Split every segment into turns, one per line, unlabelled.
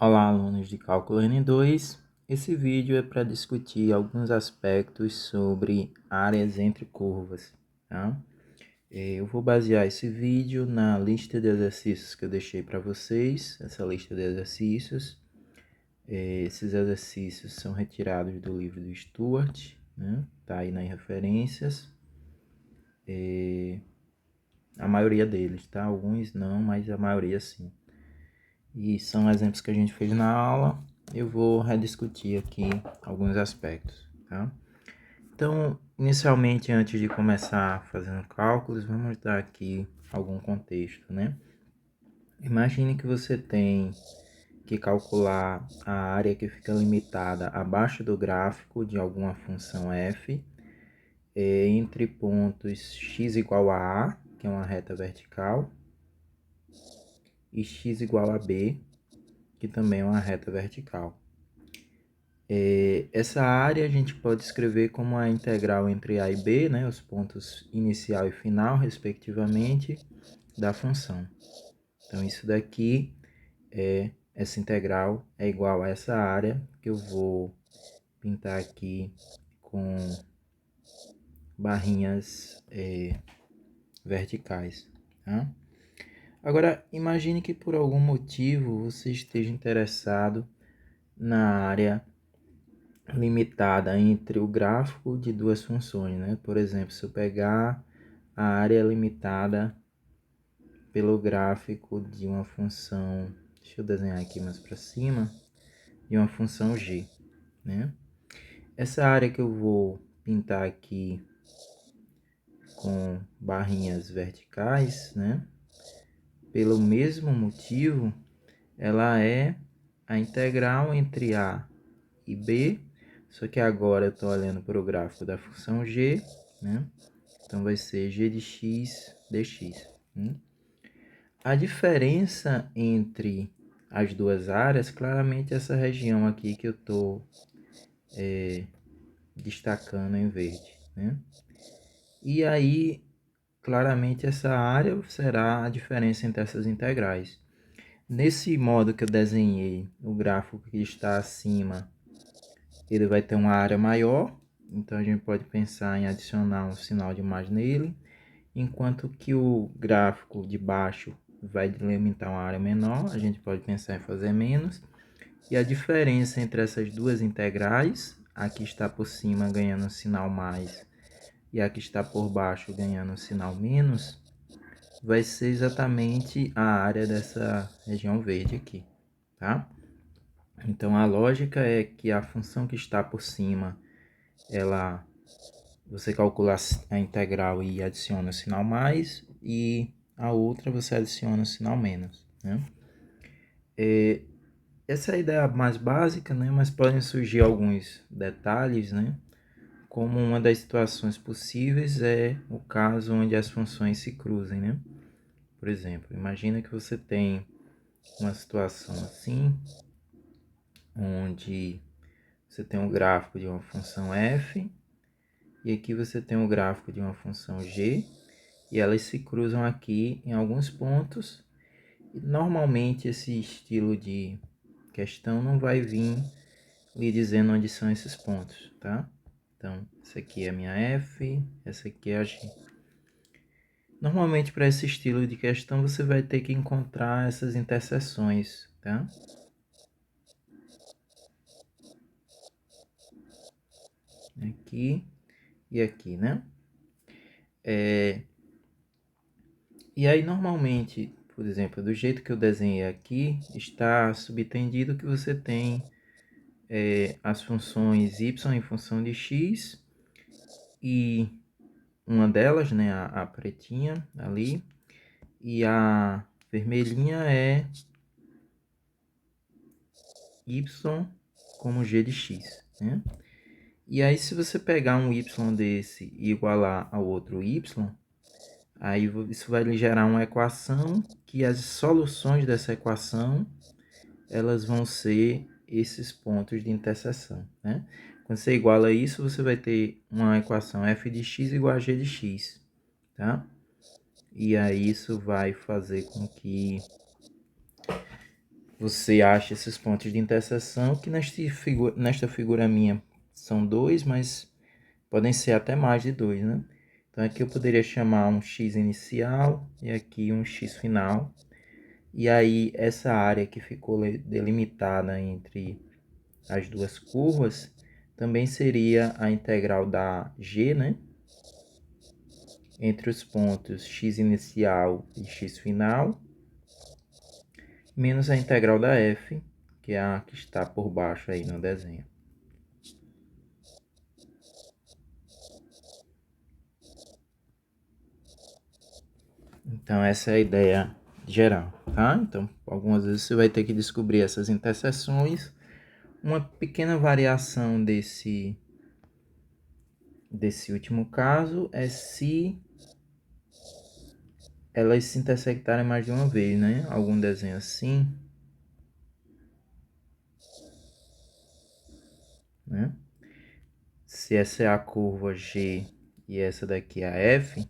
Olá, alunos de Cálculo N2. Esse vídeo é para discutir alguns aspectos sobre áreas entre curvas, tá? Eu vou basear esse vídeo na lista de exercícios que eu deixei para vocês, essa lista de exercícios. Esses exercícios são retirados do livro do Stuart, né? Tá aí nas referências. A maioria deles, tá? Alguns não, mas a maioria sim. E são exemplos que a gente fez na aula. Eu vou rediscutir aqui alguns aspectos, tá? Então, inicialmente, antes de começar fazendo cálculos, vamos dar aqui algum contexto, né? Imagine que você tem que calcular a área que fica limitada abaixo do gráfico de alguma função f, entre pontos x igual a A, que é uma reta vertical, e x igual a B, que também é uma reta vertical. Essa área a gente pode escrever como a integral entre A e B, né, os pontos inicial e final, respectivamente, da função. Então, isso daqui, essa integral é igual a essa área, que eu vou pintar aqui com barrinhas verticais. Tá? Agora, imagine que por algum motivo você esteja interessado na área limitada entre o gráfico de duas funções, né? Por exemplo, se eu pegar a área limitada pelo gráfico de uma função, deixa eu desenhar aqui mais para cima, de uma função g, né? Essa área que eu vou pintar aqui com barrinhas verticais, né? Pelo mesmo motivo, ela é a integral entre a e b, só que agora eu estou olhando para o gráfico da função g, né? Então vai ser g de x dx. A diferença entre as duas áreas, claramente essa região aqui que eu estou destacando em verde, né? E aí, claramente essa área será a diferença entre essas integrais. Nesse modo que eu desenhei, o gráfico que está acima, ele vai ter uma área maior, então a gente pode pensar em adicionar um sinal de mais nele, enquanto que o gráfico de baixo vai delimitar uma área menor, a gente pode pensar em fazer menos. E a diferença entre essas duas integrais, a que está por cima ganhando um sinal mais e a que está por baixo ganhando um sinal menos, vai ser exatamente a área dessa região verde aqui, tá? Então a lógica é que a função que está por cima, você calcula a integral e adiciona o sinal mais, e a outra você adiciona o sinal menos, né? Essa é a ideia mais básica, né? Mas podem surgir alguns detalhes, né? Como uma das situações possíveis é o caso onde as funções se cruzem, né? Por exemplo, imagina que você tem uma situação assim, onde você tem um gráfico de uma função f, e aqui você tem um gráfico de uma função g, e elas se cruzam aqui em alguns pontos. E normalmente esse estilo de questão não vai vir lhe dizendo onde são esses pontos, tá? Então, essa aqui é a minha f, essa aqui é a g. Normalmente, para esse estilo de questão, você vai ter que encontrar essas interseções, tá? Aqui e aqui, né? E aí, normalmente, por exemplo, do jeito que eu desenhei aqui, está subtendido que você tem as funções y em função de x, e uma delas, né, a pretinha ali, e a vermelhinha é y como g de x, né? E aí, se você pegar um y desse e igualar ao outro y, aí isso vai lhe gerar uma equação que as soluções dessa equação, elas vão ser esses pontos de interseção, né? Quando você iguala isso, você vai ter uma equação f de x igual a g de x, tá? E aí isso vai fazer com que você acha esses pontos de interseção, que nesta figura minha são dois, mas podem ser até mais de dois, né? Então aqui eu poderia chamar um x inicial e aqui um x final. E aí essa área que ficou delimitada entre as duas curvas também seria a integral da g, né? Entre os pontos x inicial e x final, menos a integral da f, que é a que está por baixo aí no desenho. Então essa é a ideia geral, tá? Então algumas vezes você vai ter que descobrir essas interseções. Uma pequena variação desse último caso é se elas se intersectarem mais de uma vez, né? Algum desenho assim, né? Se essa é a curva G e essa daqui é a F,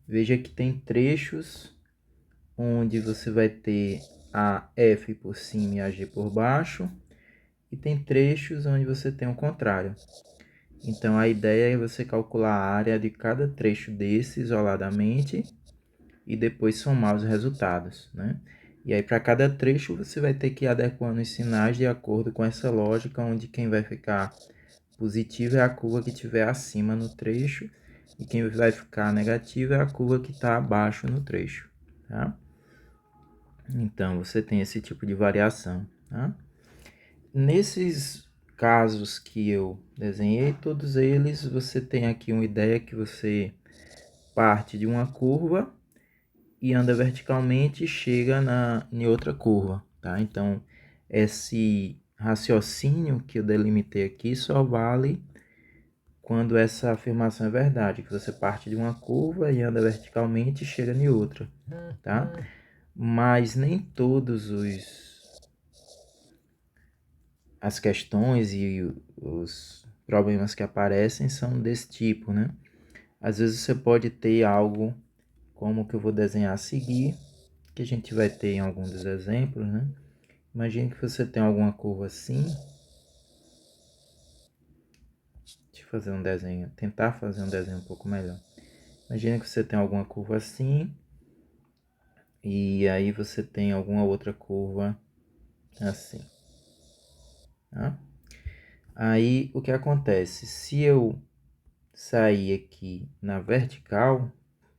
veja que tem trechos onde você vai ter a F por cima e a G por baixo, e tem trechos onde você tem o contrário. Então a ideia é você calcular a área de cada trecho desse isoladamente e depois somar os resultados, né? E aí para cada trecho você vai ter que ir adequando os sinais de acordo com essa lógica, onde quem vai ficar positivo é a curva que estiver acima no trecho e quem vai ficar negativo é a curva que está abaixo no trecho, tá? Então você tem esse tipo de variação, tá? Nesses casos que eu desenhei, todos eles, você tem aqui uma ideia que você parte de uma curva e anda verticalmente e chega em outra curva, tá? Então, esse raciocínio que eu delimitei aqui só vale quando essa afirmação é verdade, que você parte de uma curva e anda verticalmente e chega em outra, tá? Mas nem todos as questões e os problemas que aparecem são desse tipo, né? Às vezes você pode ter algo como o que eu vou desenhar a seguir, que a gente vai ter em alguns dos exemplos, né? Imagine que você tem alguma curva assim. Deixa eu fazer um desenho, tentar fazer um desenho um pouco melhor. Imagine que você tem alguma curva assim, e aí você tem alguma outra curva assim, tá? Aí o que acontece? Se eu sair aqui na vertical,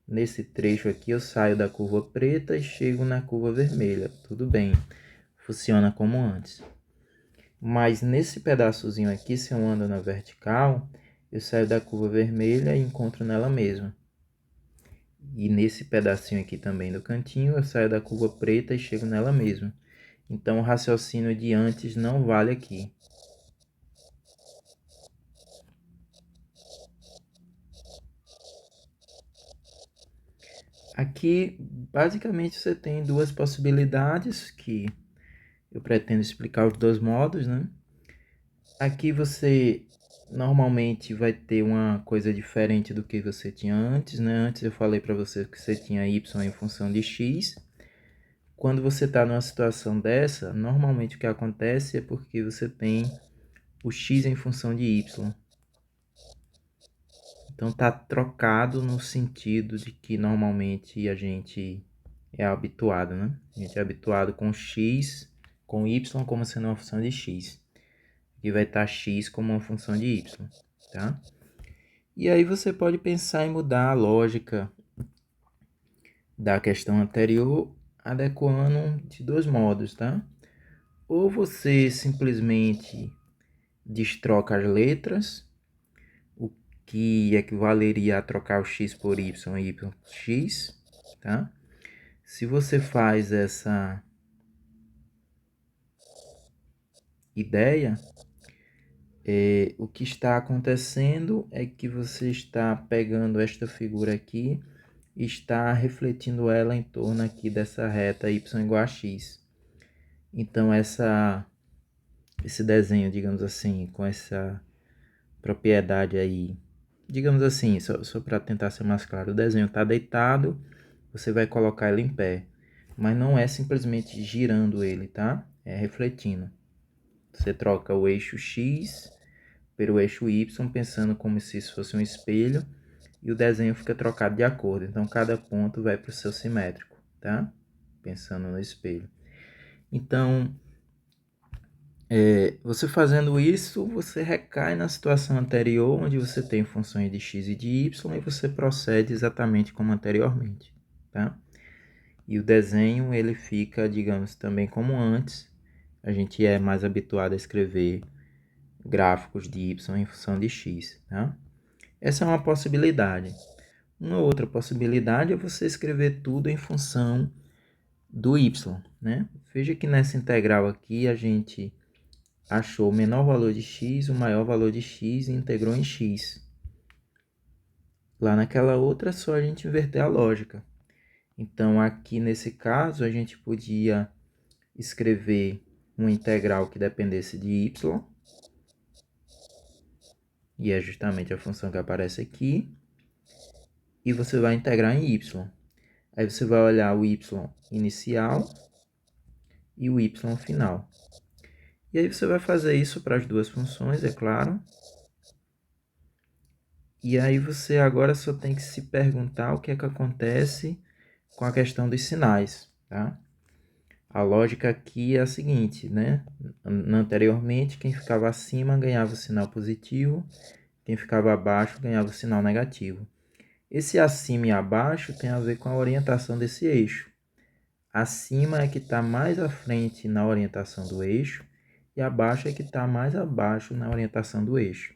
nesse trecho aqui eu saio da curva preta e chego na curva vermelha. Tudo bem, funciona como antes. Mas nesse pedaçozinho aqui, se eu ando na vertical, eu saio da curva vermelha e encontro nela mesma. E nesse pedacinho aqui também do cantinho, eu saio da curva preta e chego nela mesma. Então o raciocínio de antes não vale aqui. Aqui, basicamente, você tem duas possibilidades que eu pretendo explicar os dois modos, né? Aqui você normalmente vai ter uma coisa diferente do que você tinha antes, né? Antes eu falei para você que você tinha y em função de x. Quando você está numa situação dessa, normalmente o que acontece é porque você tem o x em função de y. Então tá trocado no sentido de que normalmente a gente é habituado, né? A gente é habituado com x, com y como sendo uma função de x. Aqui vai estar x como uma função de y, tá? E aí você pode pensar em mudar a lógica da questão anterior, adequando de dois modos, tá? Ou você simplesmente destroca as letras, o que equivaleria a trocar o x por y e y por x, tá? Se você faz essa ideia, o que está acontecendo é que você está pegando esta figura aqui e está refletindo ela em torno aqui dessa reta y igual a x. Então esse desenho, digamos assim, com essa propriedade aí, digamos assim, só para tentar ser mais claro, o desenho está deitado, você vai colocar ele em pé. mas não é simplesmente girando ele, tá? É refletindo. Você troca o eixo X pelo eixo Y, pensando como se isso fosse um espelho, e o desenho fica trocado de acordo. Então, cada ponto vai para o seu simétrico, tá? Pensando no espelho. Então, você fazendo isso, você recai na situação anterior, onde você tem funções de x e de y, e você procede exatamente como anteriormente, tá? E o desenho, ele fica, digamos, também como antes. A gente é mais habituado a escrever gráficos de y em função de x, tá? Essa é uma possibilidade. Uma outra possibilidade é você escrever tudo em função do y, né? Veja que nessa integral aqui a gente achou o menor valor de x, o maior valor de x e integrou em x. Lá naquela outra, só a gente inverter a lógica. Então, aqui nesse caso, a gente podia escrever uma integral que dependesse de y, e é justamente a função que aparece aqui, e você vai integrar em y. Aí você vai olhar o y inicial e o y final. E aí você vai fazer isso para as duas funções, é claro. E aí você agora só tem que se perguntar o que é que acontece com a questão dos sinais, tá? A lógica aqui é a seguinte, né? Anteriormente, quem ficava acima ganhava o sinal positivo, quem ficava abaixo ganhava o sinal negativo. Esse acima e abaixo tem a ver com a orientação desse eixo. Acima é que está mais à frente na orientação do eixo e abaixo é que está mais abaixo na orientação do eixo.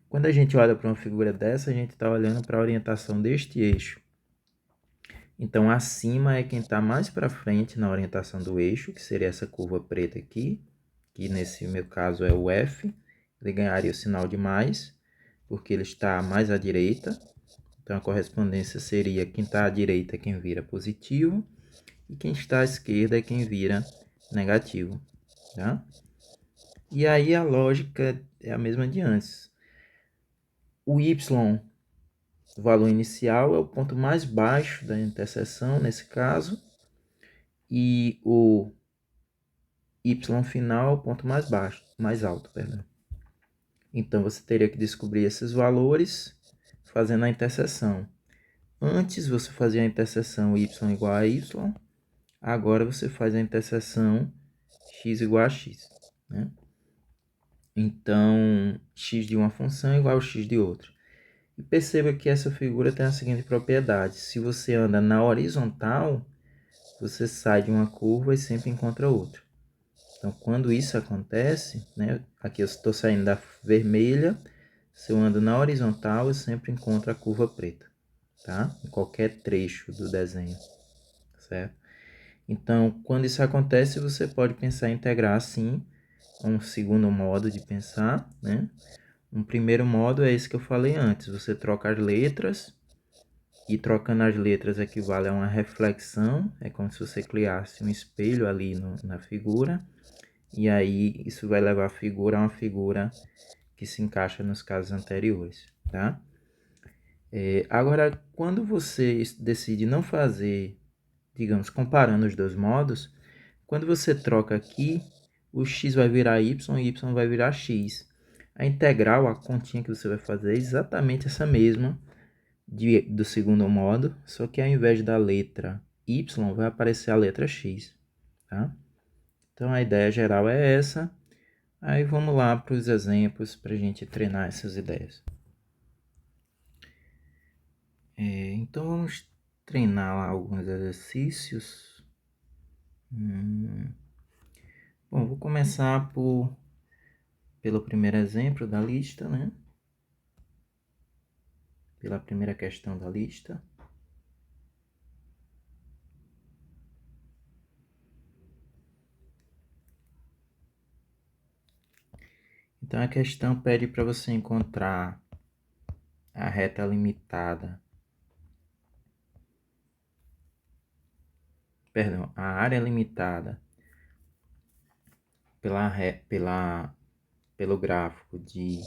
Quando a gente olha para uma figura dessa, a gente está olhando para a orientação deste eixo. Então, acima é quem está mais para frente na orientação do eixo, que seria essa curva preta aqui, que nesse meu caso é o F. Ele ganharia o sinal de mais, porque ele está mais à direita. Então, a correspondência seria quem está à direita é quem vira positivo, e quem está à esquerda é quem vira negativo, tá? E aí a lógica é a mesma de antes. O y, o valor inicial, é o ponto mais baixo da interseção, nesse caso, e o y final é o ponto mais baixo, mais alto, perdão. Então, você teria que descobrir esses valores fazendo a interseção. Antes você fazia a interseção y igual a y, agora você faz a interseção x igual a x, né? Então, x de uma função é igual a x de outra. E perceba que essa figura tem a seguinte propriedade: se você anda na horizontal, você sai de uma curva e sempre encontra outra. Então, quando isso acontece, né, aqui eu estou saindo da vermelha, se eu ando na horizontal, eu sempre encontro a curva preta, tá? Em qualquer trecho do desenho, certo? Então, quando isso acontece, você pode pensar em integrar assim, um segundo modo de pensar, né? Um primeiro modo é esse que eu falei antes, você troca as letras, e trocando as letras equivale a uma reflexão, é como se você criasse um espelho ali na figura, e aí isso vai levar a figura a uma figura que se encaixa nos casos anteriores, tá? Agora, quando você decide não fazer, digamos, comparando os dois modos, quando você troca aqui, o x vai virar y e y vai virar x. A integral, a continha que você vai fazer é exatamente essa mesma do segundo modo, só que ao invés da letra y, vai aparecer a letra x, tá? Então, a ideia geral é essa. Aí vamos lá para os exemplos para a gente treinar essas ideias. Então vamos treinar lá alguns exercícios. Bom, vou começar pelo primeiro exemplo da lista, né? Pela primeira questão da lista. Então a questão pede para você encontrar a reta limitada. Perdão, a área limitada pelo gráfico de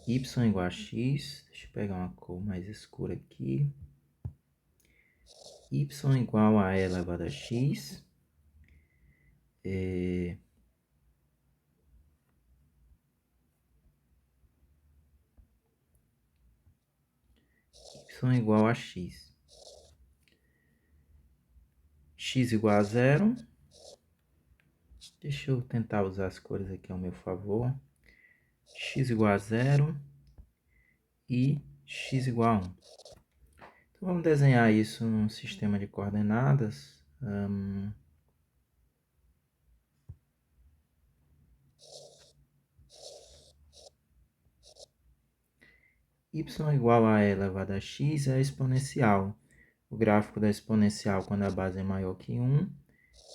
y igual a x. Deixa eu pegar uma cor mais escura aqui. y igual a e elevado a x, y igual a x. X igual a 0. Deixa eu tentar usar as cores aqui ao meu favor. X igual a 0 e x igual a 1. Então, vamos desenhar isso num sistema de coordenadas. Y igual a e elevado a x é a exponencial. O gráfico da exponencial, quando a base é maior que 1,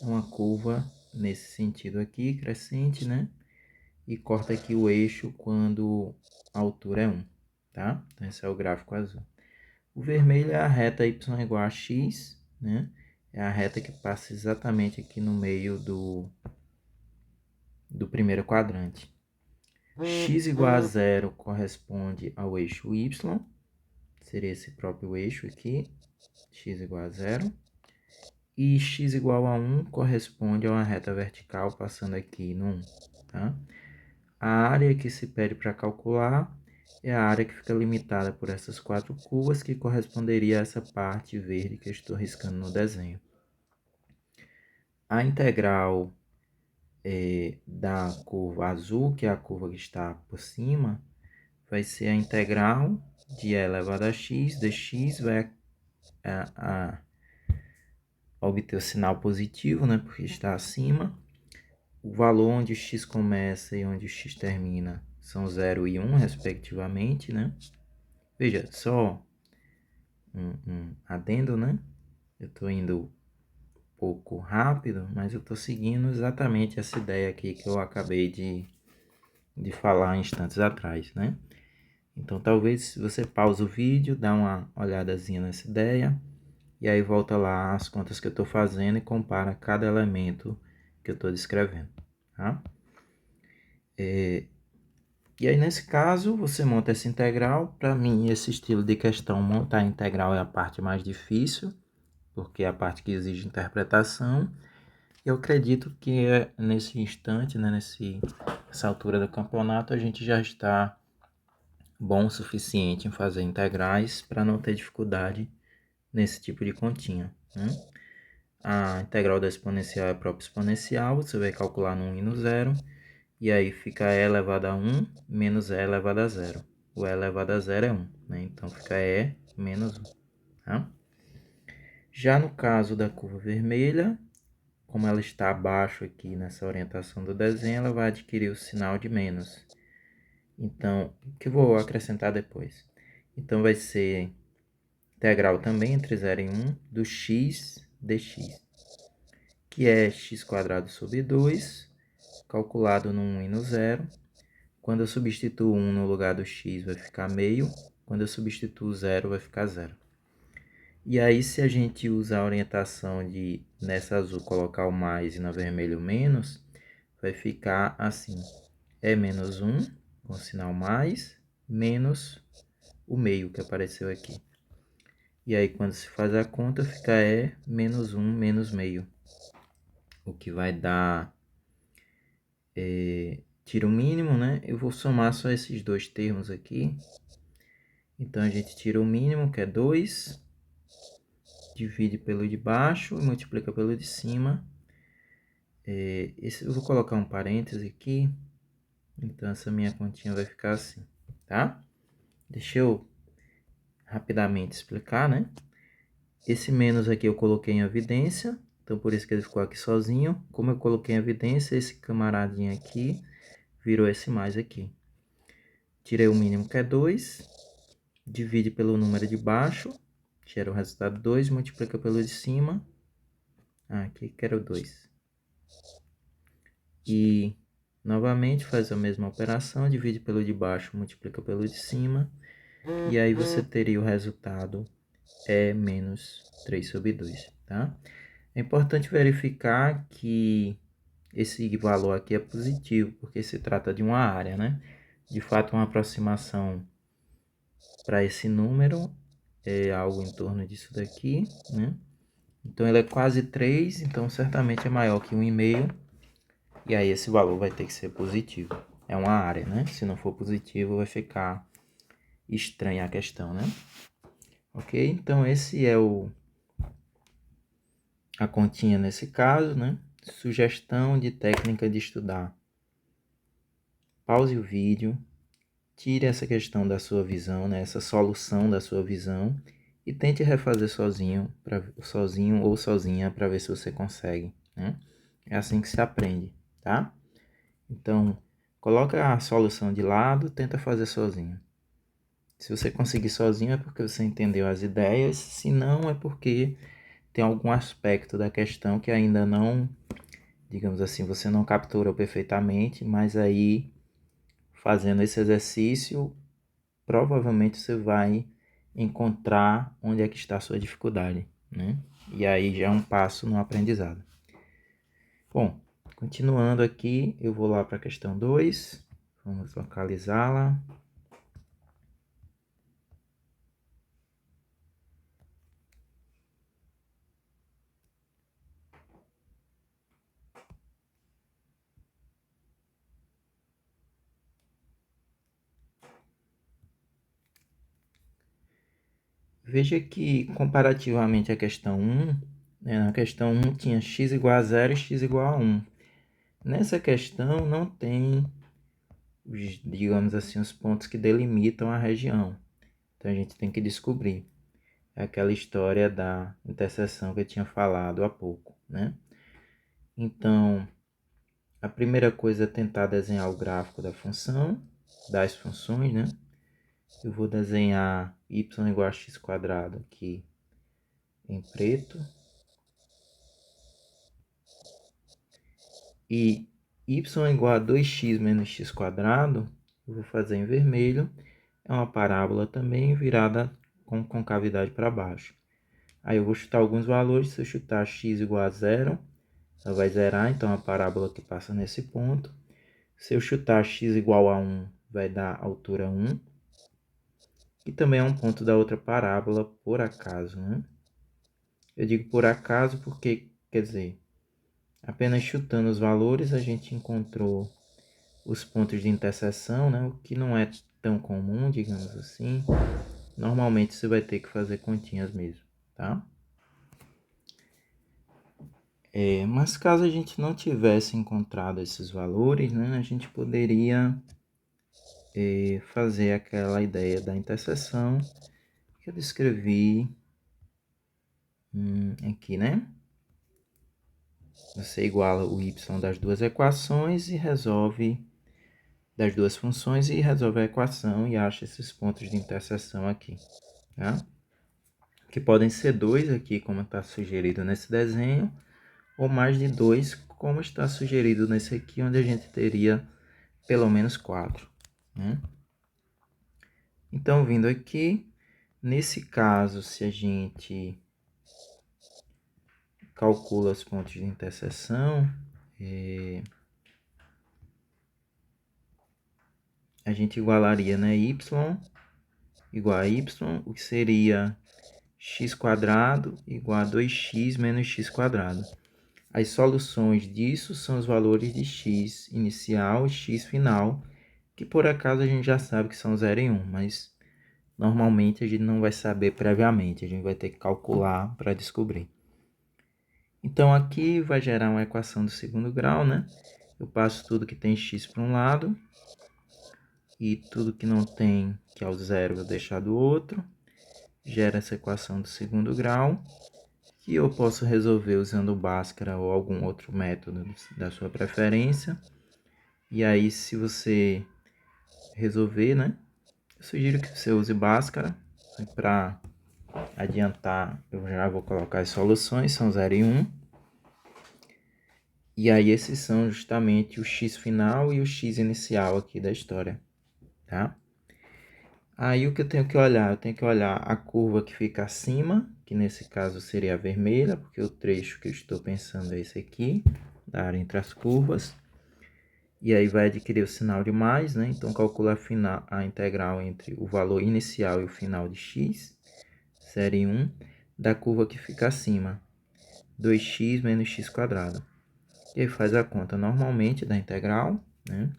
é uma curva nesse sentido aqui, crescente, né? E corta aqui o eixo quando a altura é 1, tá? Então, esse é o gráfico azul. O vermelho é a reta y igual a x, né? É a reta que passa exatamente aqui no meio do primeiro quadrante. X igual a 0 corresponde ao eixo y, seria esse próprio eixo aqui, x igual a 0. E x igual a 1 corresponde a uma reta vertical passando aqui no 1, tá? A área que se pede para calcular é a área que fica limitada por essas 4 curvas, que corresponderia a essa parte verde que eu estou riscando no desenho. A integral da curva azul, que é a curva que está por cima, vai ser a integral de e elevado a x, dx, vai obter o sinal positivo, né, porque está acima. O valor onde o x começa e onde o x termina são 0 e 1, respectivamente, né? Veja, só um adendo, né? Eu estou indo um pouco rápido, mas eu estou seguindo exatamente essa ideia aqui que eu acabei de falar instantes atrás, né? Então, talvez você pause o vídeo, dá uma olhadazinha nessa ideia, e aí volta lá as contas que eu estou fazendo e compara cada elemento que eu estou descrevendo, tá? E aí, nesse caso, você monta essa integral. Para mim, esse estilo de questão, montar a integral é a parte mais difícil, porque é a parte que exige interpretação. Eu acredito que nesse instante, né, nessa altura do campeonato, a gente já está bom o suficiente em fazer integrais para não ter dificuldade nesse tipo de continha, né? A integral da exponencial é a própria exponencial, você vai calcular no 1 e no 0. E aí fica e elevado a 1 menos e elevado a 0. O e elevado a 0 é 1, né? Então fica e menos 1. Tá? Já no caso da curva vermelha, como ela está abaixo aqui nessa orientação do desenho, ela vai adquirir o sinal de menos. Então, que eu vou acrescentar depois. Então vai ser integral também entre 0 e 1 do x dx, que é x² sobre 2, calculado no 1 e no 0. Quando eu substituo 1 no lugar do x, vai ficar meio. Quando eu substituo 0, vai ficar 0. E aí, se a gente usar a orientação de, nessa azul, colocar o mais e na vermelho o menos, vai ficar assim. É menos 1, com o sinal mais, menos o meio que apareceu aqui. E aí, quando se faz a conta, fica menos 1 menos meio. O que vai dar... tira o mínimo, né? Eu vou somar só esses dois termos aqui. Então, a gente tira o mínimo, que é 2, divide pelo de baixo e multiplica pelo de cima. Eu vou colocar um parêntese aqui. Então, essa minha continha vai ficar assim, tá? Deixa eu rapidamente explicar, né? Esse menos aqui eu coloquei em evidência, então por isso que ele ficou aqui sozinho. Como eu coloquei em evidência, esse camaradinho aqui virou esse mais aqui. Tirei o mínimo, que é 2, divide pelo número de baixo, gera o resultado 2, multiplica pelo de cima. Aqui que era o 2. E novamente faz a mesma operação, divide pelo de baixo, multiplica pelo de cima. E aí você teria o resultado menos 3 sobre 2, tá? É importante verificar que esse valor aqui é positivo, porque se trata de uma área, né? De fato, uma aproximação para esse número é algo em torno disso daqui, né? Então ele é quase 3, então certamente é maior que 1,5. E aí esse valor vai ter que ser positivo. É uma área, né? Se não for positivo, vai ficar estranha a questão, né? Ok? Então esse é a continha nesse caso, né? Sugestão de técnica de estudar. Pause o vídeo, tire essa questão da sua visão, né? Essa solução da sua visão e tente refazer sozinho ou sozinha para ver se você consegue, né? É assim que se aprende, tá? Então, coloca a solução de lado, tenta fazer sozinho. Se você conseguir sozinho é porque você entendeu as ideias, se não é porque tem algum aspecto da questão que ainda não, digamos assim, você não capturou perfeitamente, mas aí fazendo esse exercício, provavelmente você vai encontrar onde é que está a sua dificuldade, né? E aí já é um passo no aprendizado. Bom, continuando aqui, eu vou lá para a questão 2, vamos localizá-la. Veja que, comparativamente à questão 1, né, na questão 1 tinha x igual a 0 e x igual a 1. Nessa questão não tem, digamos assim, os pontos que delimitam a região. Então a gente tem que descobrir. É aquela história da interseção que eu tinha falado há pouco, né? Então, a primeira coisa é tentar desenhar o gráfico da função, das funções, né? Eu vou desenhar y igual a x quadrado aqui em preto. E y igual a 2x menos x quadrado, eu vou fazer em vermelho. É uma parábola também virada com concavidade para baixo. Aí eu vou chutar alguns valores. Se eu chutar x igual a 0, ela vai zerar, então a parábola que passa nesse ponto. Se eu chutar x igual a 1, vai dar altura 1. E também é um ponto da outra parábola, por acaso, né? Eu digo por acaso porque, quer dizer, apenas chutando os valores a gente encontrou os pontos de interseção, né? O que não é tão comum, digamos assim. Normalmente você vai ter que fazer continhas mesmo, tá? Mas caso a gente não tivesse encontrado esses valores, né, a gente poderia fazer aquela ideia da interseção que eu descrevi aqui, né? Você iguala o y das duas equações e resolve das duas funções e resolve a equação e acha esses pontos de interseção aqui, tá? Que podem ser 2 aqui, como está sugerido nesse desenho, ou mais de 2, como está sugerido nesse aqui, onde a gente teria pelo menos 4, né? Então, vindo aqui, nesse caso, se a gente calcula os pontos de interseção, a gente igualaria, né, y igual a y, o que seria x quadrado igual a 2x menos x quadrado. As soluções disso são os valores de x inicial e x final, que por acaso a gente já sabe que são 0 e 1, mas normalmente a gente não vai saber previamente, a gente vai ter que calcular para descobrir. Então aqui vai gerar uma equação do segundo grau, né? Eu passo tudo que tem x para um lado e tudo que não tem, que é o zero, eu vou deixar do outro. Gera essa equação do segundo grau, que eu posso resolver usando o Bhaskara ou algum outro método da sua preferência. E aí, se você resolver, né? Eu sugiro que você use Bhaskara. Para adiantar, eu já vou colocar as soluções, são 0 e 1. E aí, esses são justamente o x final e o x inicial aqui da história, tá? Aí, o que eu tenho que olhar? Eu tenho que olhar a curva que fica acima, que nesse caso seria a vermelha, porque o trecho que eu estou pensando é esse aqui, da área entre as curvas. E aí vai adquirir o sinal de mais, né? Então, calcula a integral entre o valor inicial e o final de x, série 1, da curva que fica acima. 2x menos x quadrado. E aí faz a conta normalmente da integral, né?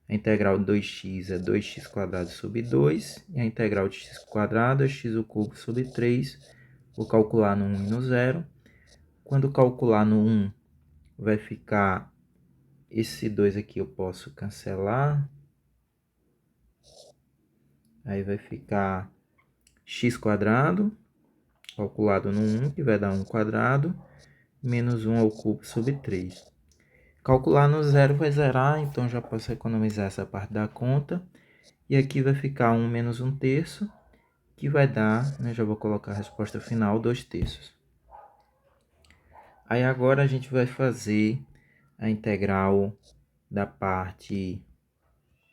A integral de 2x é 2x quadrado sobre 2, e a integral de x quadrado é x ao cubo sobre 3. Vou calcular no 1 e no 0. Quando calcular no 1, vai ficar esse 2 aqui, eu posso cancelar. Aí vai ficar x quadrado, calculado no 1, que vai dar 1 quadrado, menos 1 ao cubo sobre 3. Calcular no 0 vai zerar, então já posso economizar essa parte da conta. E aqui vai ficar 1 menos 1 terço, que vai dar, né, já vou colocar a resposta final, 2 terços. Aí agora a gente vai fazer a integral da parte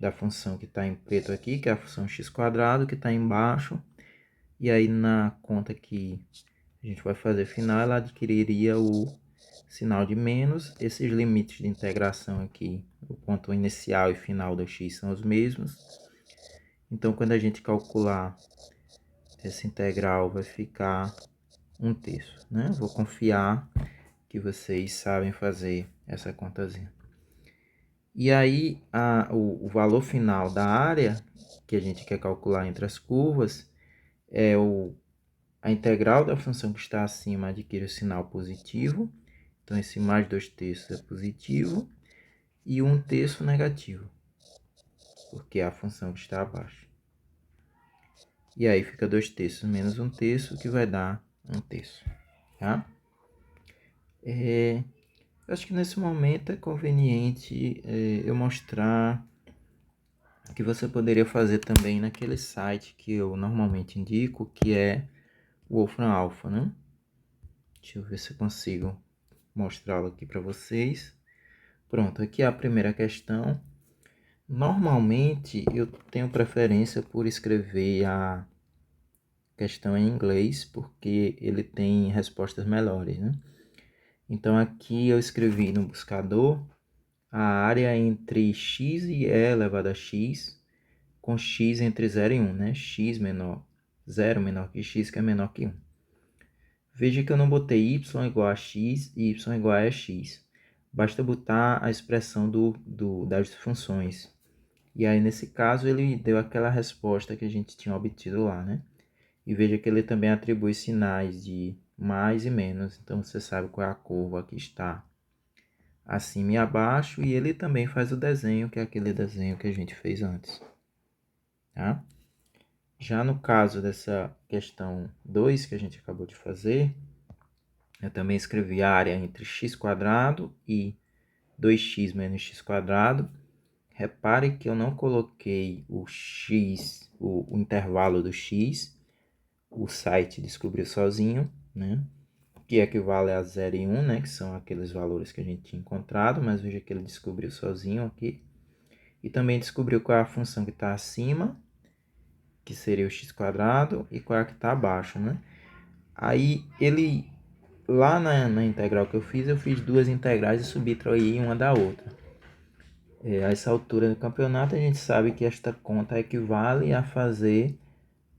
da função que está em preto aqui, que é a função x quadrado, que está embaixo. E aí na conta que a gente vai fazer final, ela adquiriria o sinal de menos. Esses limites de integração aqui, o ponto inicial e final do x são os mesmos. Então, quando a gente calcular essa integral, vai ficar 1 terço, né? Vou confiar que vocês sabem fazer essa contazinha. E aí, o valor final da área que a gente quer calcular entre as curvas é a integral da função que está acima adquire o sinal positivo. Então, esse mais 2 terços é positivo e 1 terço negativo, porque é a função que está abaixo. E aí fica 2 terços menos 1 terço, que vai dar 1 terço. Tá? Acho que nesse momento é conveniente eu mostrar que você poderia fazer também naquele site que eu normalmente indico, que é o Wolfram Alpha, né? Deixa eu ver se eu consigo mostrá-lo aqui para vocês. Pronto, aqui é a primeira questão. Normalmente eu tenho preferência por escrever a questão em inglês, porque ele tem respostas melhores, né? Então aqui eu escrevi no buscador a área entre x e e elevado a x, com x entre 0 e 1, né? X menor 0 menor que x, que é menor que 1. Veja que eu não botei y igual a x e y igual a x. Basta botar a expressão das funções. E aí, nesse caso, ele deu aquela resposta que a gente tinha obtido lá, né? E veja que ele também atribui sinais de mais e menos. Então, você sabe qual é a curva que está acima e abaixo. E ele também faz o desenho, que é aquele desenho que a gente fez antes. Tá? Já no caso dessa questão 2 que a gente acabou de fazer, eu também escrevi a área entre x quadrado e 2x menos x quadrado. Repare que eu não coloquei o x, o intervalo do x, o site descobriu sozinho, né? Que equivale a 0 e 1, né? Que são aqueles valores que a gente tinha encontrado, mas veja que ele descobriu sozinho aqui. E também descobriu qual é a função que está acima, que seria o x quadrado, e qual é a que está abaixo, né? Aí ele, lá na integral que eu fiz duas integrais e subtraí uma da outra. A essa altura do campeonato, a gente sabe que esta conta equivale a fazer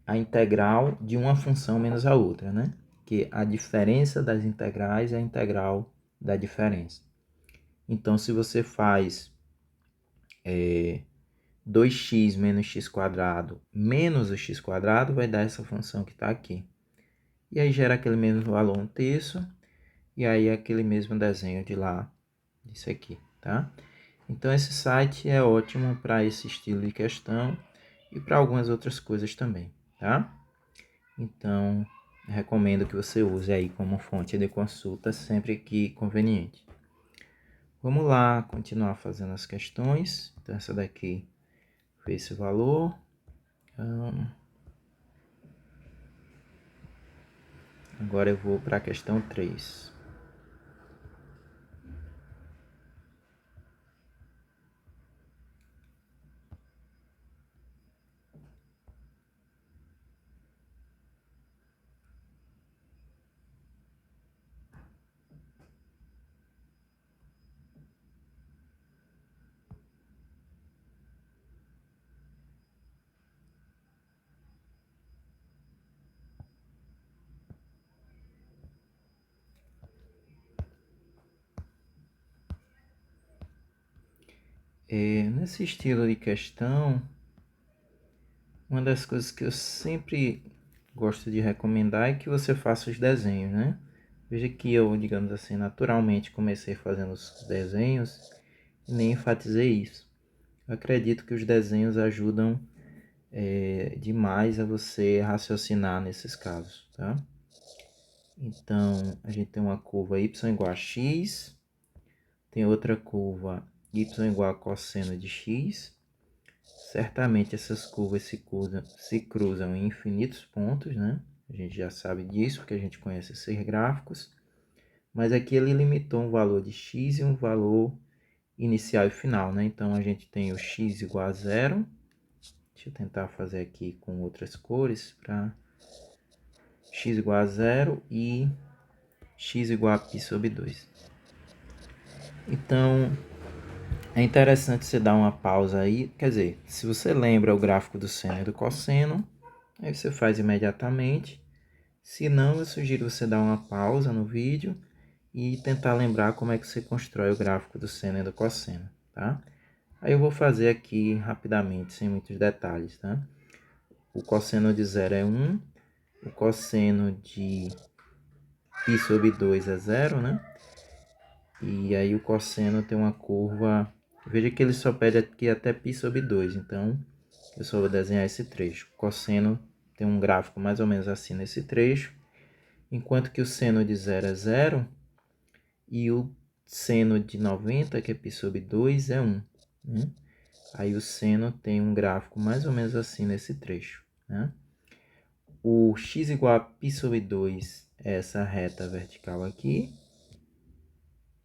a integral de uma função menos a outra, né? Que a diferença das integrais é a integral da diferença. Então, se você faz 2x menos x quadrado menos o x quadrado, vai dar essa função que está aqui. E aí gera aquele mesmo valor 1 terço, e aí aquele mesmo desenho de lá, disso aqui, tá? Então, esse site é ótimo para esse estilo de questão e para algumas outras coisas também, tá? Então, recomendo que você use aí como fonte de consulta sempre que conveniente. Vamos lá continuar fazendo as questões. Então, essa daqui foi esse valor. Agora eu vou para a questão 3. Nesse estilo de questão, uma das coisas que eu sempre gosto de recomendar é que você faça os desenhos, né? Veja que eu, digamos assim, naturalmente comecei fazendo os desenhos e nem enfatizei isso. Eu acredito que os desenhos ajudam demais a você raciocinar nesses casos, tá? Então, a gente tem uma curva y igual a x, tem outra curva y igual a cosseno de x. Certamente essas curvas se cruzam em infinitos pontos, né? A gente já sabe disso, porque a gente conhece esses gráficos. Mas aqui ele limitou um valor de x e um valor inicial e final, né? Então, a gente tem o x igual a zero. Deixa eu tentar fazer aqui com outras cores para x igual a zero e x igual a π sobre 2. Então, é interessante você dar uma pausa aí. Quer dizer, se você lembra o gráfico do seno e do cosseno, aí você faz imediatamente. Se não, eu sugiro você dar uma pausa no vídeo e tentar lembrar como é que você constrói o gráfico do seno e do cosseno, tá? Aí eu vou fazer aqui rapidamente, sem muitos detalhes, tá? O cosseno de 0 é 1, o cosseno de π sobre 2 é 0, né? E aí o cosseno tem uma curva... Veja que ele só pede aqui até π sobre 2, então eu só vou desenhar esse trecho. O cosseno tem um gráfico mais ou menos assim nesse trecho, enquanto que o seno de 0 é 0 e o seno de 90, que é π sobre 2, é 1. Né? Aí o seno tem um gráfico mais ou menos assim nesse trecho. Né? O x igual a π sobre 2 é essa reta vertical aqui.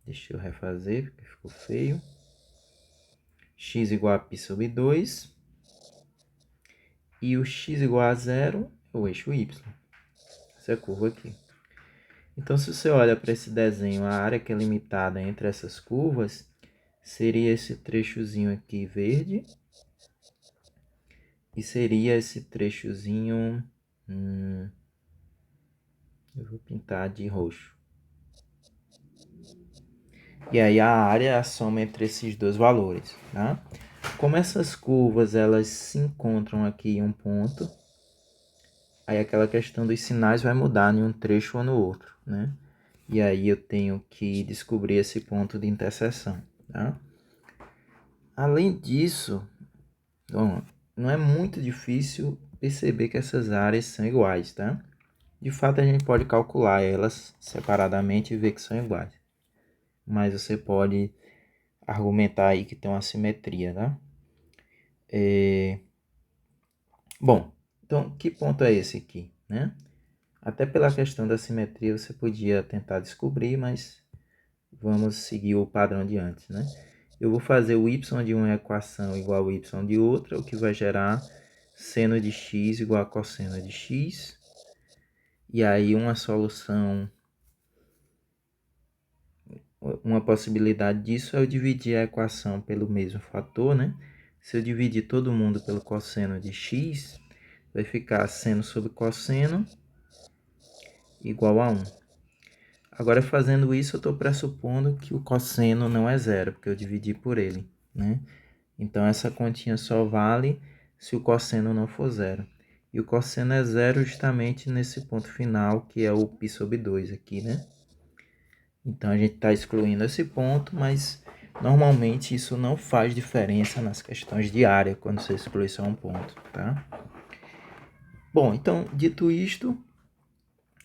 Deixa eu refazer, porque ficou feio. X igual a π sobre 2. E o x igual a 0 é o eixo y. Essa curva aqui. Então, se você olha para esse desenho, a área que é limitada entre essas curvas seria esse trechozinho aqui verde. E seria esse trechozinho... eu vou pintar de roxo. E aí a área é a soma entre esses dois valores, tá? Como essas curvas elas se encontram aqui em um ponto, aí aquela questão dos sinais vai mudar em um trecho ou no outro, né? E aí eu tenho que descobrir esse ponto de interseção, tá? Além disso, bom, não é muito difícil perceber que essas áreas são iguais, tá? De fato, a gente pode calcular elas separadamente e ver que são iguais. Mas você pode argumentar aí que tem uma simetria, tá? Bom, então, que ponto é esse aqui, né? Até pela questão da simetria você podia tentar descobrir, mas vamos seguir o padrão de antes, né? Eu vou fazer o y de uma equação igual ao y de outra, o que vai gerar seno de x igual a cosseno de x. E aí uma solução, uma possibilidade disso é eu dividir a equação pelo mesmo fator, né? Se eu dividir todo mundo pelo cosseno de x, vai ficar seno sobre cosseno igual a 1. Agora, fazendo isso, eu estou pressupondo que o cosseno não é zero, porque eu dividi por ele, né? Então, essa continha só vale se o cosseno não for zero. E o cosseno é zero justamente nesse ponto final, que é o π sobre 2 aqui, né? Então, a gente está excluindo esse ponto, mas normalmente isso não faz diferença nas questões de área, quando você exclui só um ponto, tá? Bom, então, dito isto,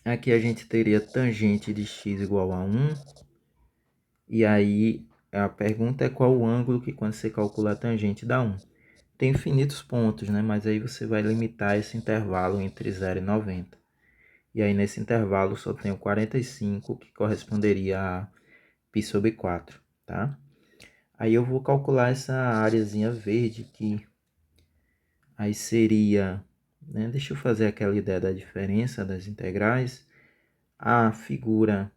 aqui a gente teria tangente de x igual a 1. E aí, a pergunta é qual o ângulo que quando você calcula a tangente dá 1. Tem infinitos pontos, né? Mas aí você vai limitar esse intervalo entre 0 e 90. E aí, nesse intervalo, só tem o 45, que corresponderia a π sobre 4, tá? Aí eu vou calcular essa areazinha verde aqui. Aí seria, né? Deixa eu fazer aquela ideia da diferença das integrais. A figura,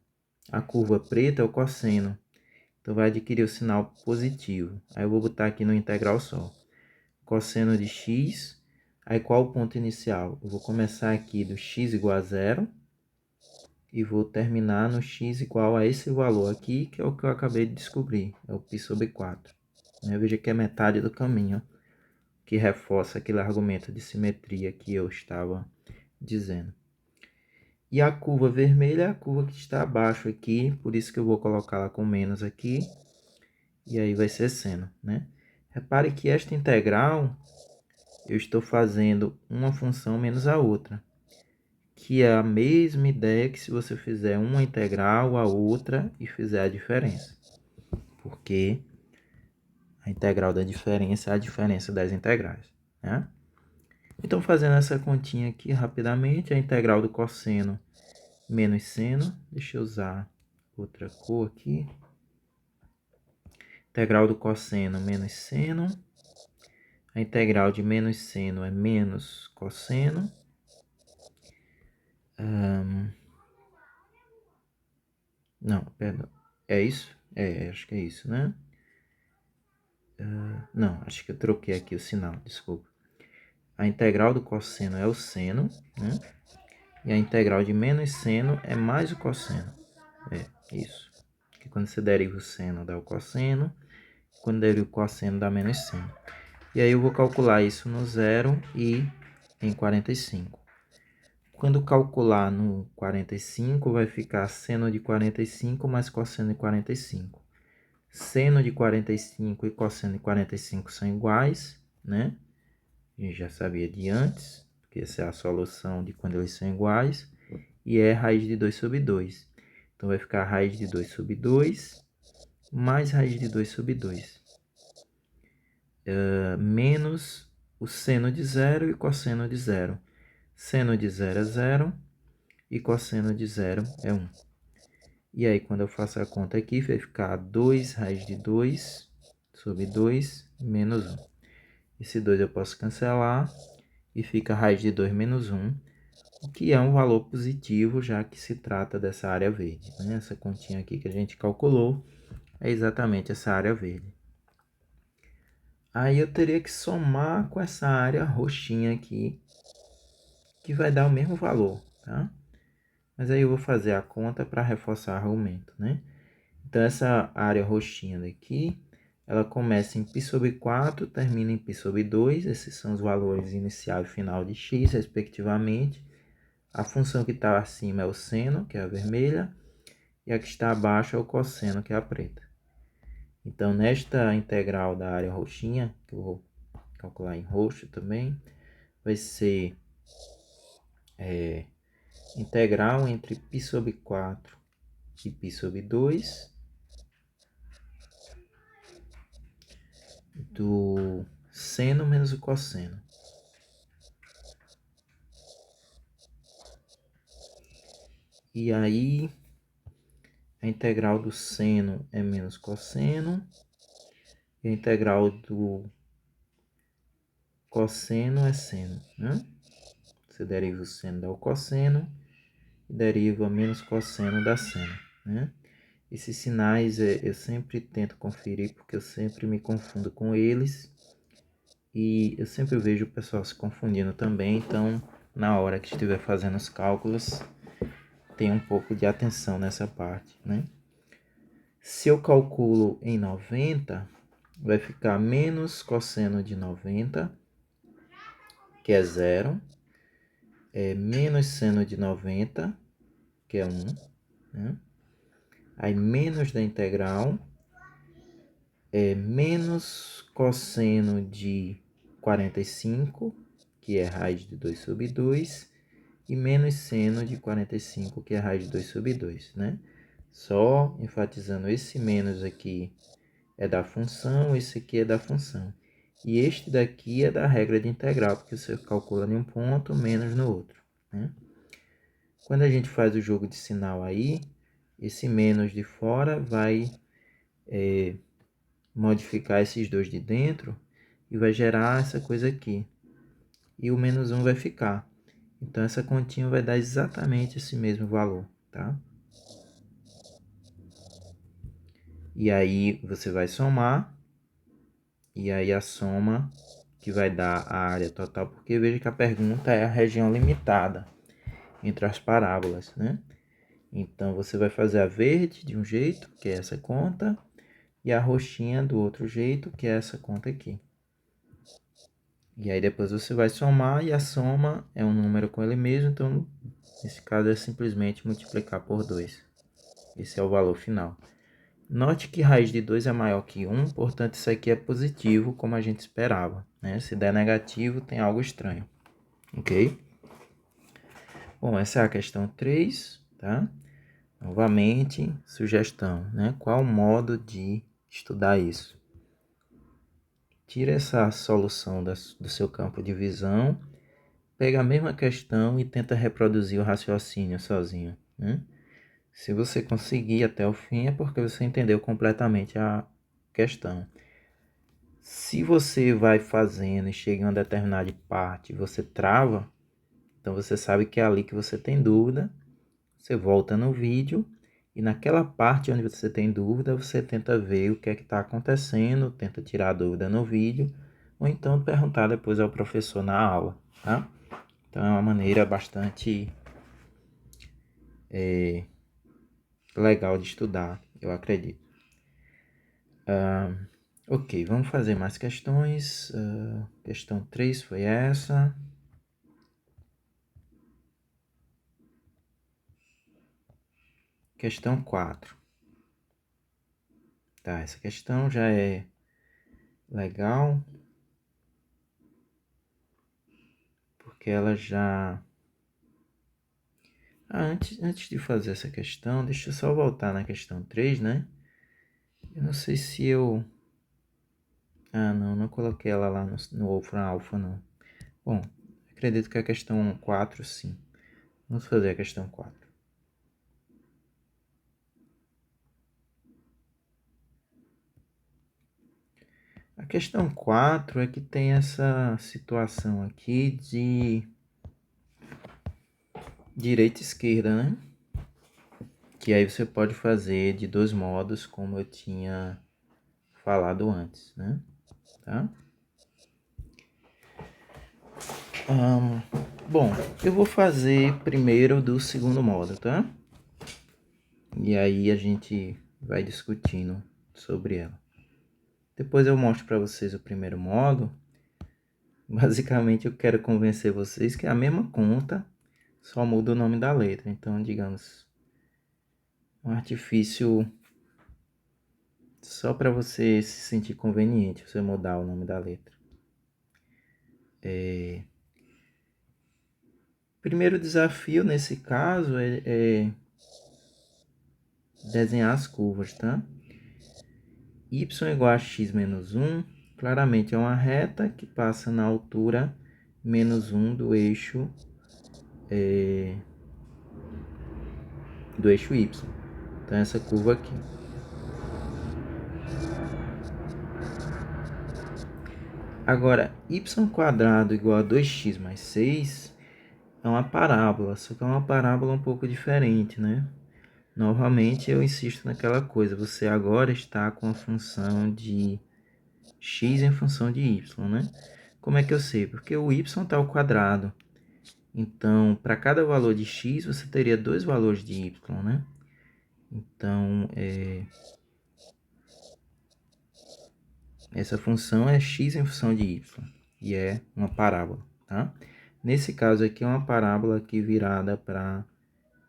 a curva preta é o cosseno. Então vai adquirir o sinal positivo. Aí eu vou botar aqui no integral só. Cosseno de x. Aí qual o ponto inicial? Eu vou começar aqui do x igual a 0. E vou terminar no x igual a esse valor aqui, que é o que eu acabei de descobrir. É o π sobre 4. né? Veja que é metade do caminho, que reforça aquele argumento de simetria que eu estava dizendo. E a curva vermelha é a curva que está abaixo aqui, por isso que eu vou colocá-la com menos aqui, e aí vai ser seno, né? Repare que esta integral, eu estou fazendo uma função menos a outra, que é a mesma ideia que se você fizer uma integral, a outra, e fizer a diferença. Porque a integral da diferença é a diferença das integrais, né? Então, fazendo essa continha aqui rapidamente, a integral do cosseno menos seno, deixa eu usar outra cor aqui. Integral do cosseno menos seno. A integral de menos seno é menos cosseno. Não, perdão. É isso? Acho que é isso, né? Não, acho que eu troquei aqui o sinal, desculpa. A integral do cosseno é o seno, né? E a integral de menos seno é mais o cosseno. Isso. Porque quando você deriva o seno, dá o cosseno. Quando deriva o cosseno, dá menos seno. E aí eu vou calcular isso no zero e em 45. Quando calcular no 45, vai ficar seno de 45 mais cosseno de 45. Seno de 45 e cosseno de 45 são iguais, né? A gente já sabia de antes, porque essa é a solução de quando eles são iguais. E é raiz de 2 sobre 2. Então, vai ficar raiz de 2 sobre 2 mais raiz de 2 sobre 2. Menos o seno de zero e cosseno de zero. Seno de zero é zero e cosseno de zero é 1. E aí, quando eu faço a conta aqui, vai ficar 2 raiz de 2 sobre 2 menos 1. Esse 2 eu posso cancelar e fica raiz de 2 menos 1, o que é um valor positivo, já que se trata dessa área verde, né? Essa continha aqui que a gente calculou é exatamente essa área verde. Aí eu teria que somar com essa área roxinha aqui, que vai dar o mesmo valor, tá? Mas aí eu vou fazer a conta para reforçar o argumento, né? Então, essa área roxinha daqui, ela começa em π sobre 4, termina em π sobre 2. Esses são os valores inicial e final de x, respectivamente. A função que está acima é o seno, que é a vermelha, e a que está abaixo é o cosseno, que é a preta. Então, nesta integral da área roxinha, que eu vou calcular em roxo também, vai ser integral entre π sobre 4 e π sobre 2 do seno menos o cosseno. E aí, a integral do seno é menos cosseno, e a integral do cosseno é seno, né? Você deriva o seno, dá o cosseno, e deriva menos cosseno da seno, né? Esses sinais eu sempre tento conferir, porque eu sempre me confundo com eles, e eu sempre vejo o pessoal se confundindo também, então, na hora que estiver fazendo os cálculos, tenha um pouco de atenção nessa parte, né? Se eu calculo em 90, vai ficar menos cosseno de 90, que é 0, menos seno de 90, que é 1, né? Aí menos da integral, menos cosseno de 45, que é raiz de 2 sobre 2, e menos seno de 45, que é raiz de 2 sobre 2, né? Só enfatizando, esse menos aqui é da função, esse aqui é da função. E este daqui é da regra de integral, porque você calcula em um ponto menos no outro, né? Quando a gente faz o jogo de sinal aí, esse menos de fora vai modificar esses dois de dentro e vai gerar essa coisa aqui. E o menos 1 vai ficar. Então, essa continha vai dar exatamente esse mesmo valor, tá? E aí, você vai somar. E aí, a soma que vai dar a área total. Porque veja que a pergunta é a região limitada entre as parábolas, né? Então, você vai fazer a verde de um jeito, que é essa conta. e a roxinha do outro jeito, que é essa conta aqui. E aí depois você vai somar, e a soma é um número com ele mesmo, então nesse caso é simplesmente multiplicar por 2. Esse é o valor final. Note que raiz de 2 é maior que 1, portanto isso aqui é positivo, como a gente esperava, né? Se der negativo, tem algo estranho, ok? Bom, essa é a questão 3, tá? Novamente, sugestão, né? Qual o modo de estudar isso? Tira essa solução do seu campo de visão, pega a mesma questão e tenta reproduzir o raciocínio sozinho, né? Se você conseguir até o fim, é porque você entendeu completamente a questão. Se você vai fazendo e chega em uma determinada parte e você trava, então você sabe que é ali que você tem dúvida, você volta no vídeo e naquela parte onde você tem dúvida, você tenta ver o que é que está acontecendo, tenta tirar a dúvida no vídeo, ou então perguntar depois ao professor na aula, tá? Então é uma maneira bastante legal de estudar, eu acredito. Ok, vamos fazer mais questões. Questão 3 foi essa. Questão 4. Tá, essa questão já é legal, porque ela já... antes de fazer essa questão, deixa eu só voltar na questão 3, né? Eu não sei se eu... não coloquei ela lá no Wolfram Alpha, não. Bom, acredito que a questão 4, sim. Vamos fazer a questão 4. A questão 4 é que tem essa situação aqui de direita e esquerda, né? Que aí você pode fazer de dois modos, como eu tinha falado antes, né? Tá? Bom, eu vou fazer primeiro do segundo modo, tá? E aí a gente vai discutindo sobre ela. Depois eu mostro para vocês o primeiro modo. Basicamente eu quero convencer vocês que é a mesma conta, só muda o nome da letra. Então, digamos, um artifício só para você se sentir conveniente, você mudar o nome da letra. Primeiro desafio nesse caso é desenhar as curvas, tá? Y igual a x menos 1, claramente é uma reta que passa na altura menos 1 do eixo Y. Então, essa curva aqui. Agora, y quadrado igual a 2x mais 6 é uma parábola, só que é uma parábola um pouco diferente, né? Novamente, eu insisto naquela coisa, você agora está com a função de x em função de y, né? Como é que eu sei? Porque o y está ao quadrado. Então, para cada valor de x, você teria dois valores de y, né? Então, essa função é x em função de y, e é uma parábola, tá? Nesse caso aqui é uma parábola aqui virada para a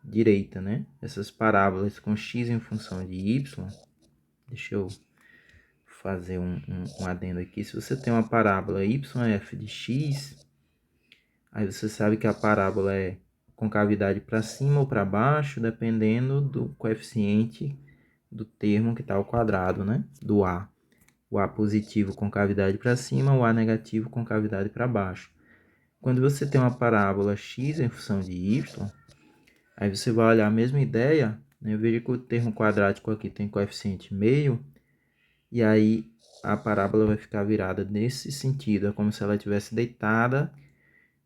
direita, né? Essas parábolas com x em função de y, deixa eu fazer um adendo aqui. Se você tem uma parábola yf de x, aí você sabe que a parábola é concavidade para cima ou para baixo, dependendo do coeficiente do termo que está ao quadrado, né? Do A. O A positivo concavidade para cima, o A negativo concavidade para baixo. Quando você tem uma parábola x em função de y, aí você vai olhar a mesma ideia, né? Veja que o termo quadrático aqui tem coeficiente meio, e aí a parábola vai ficar virada nesse sentido, é como se ela estivesse deitada,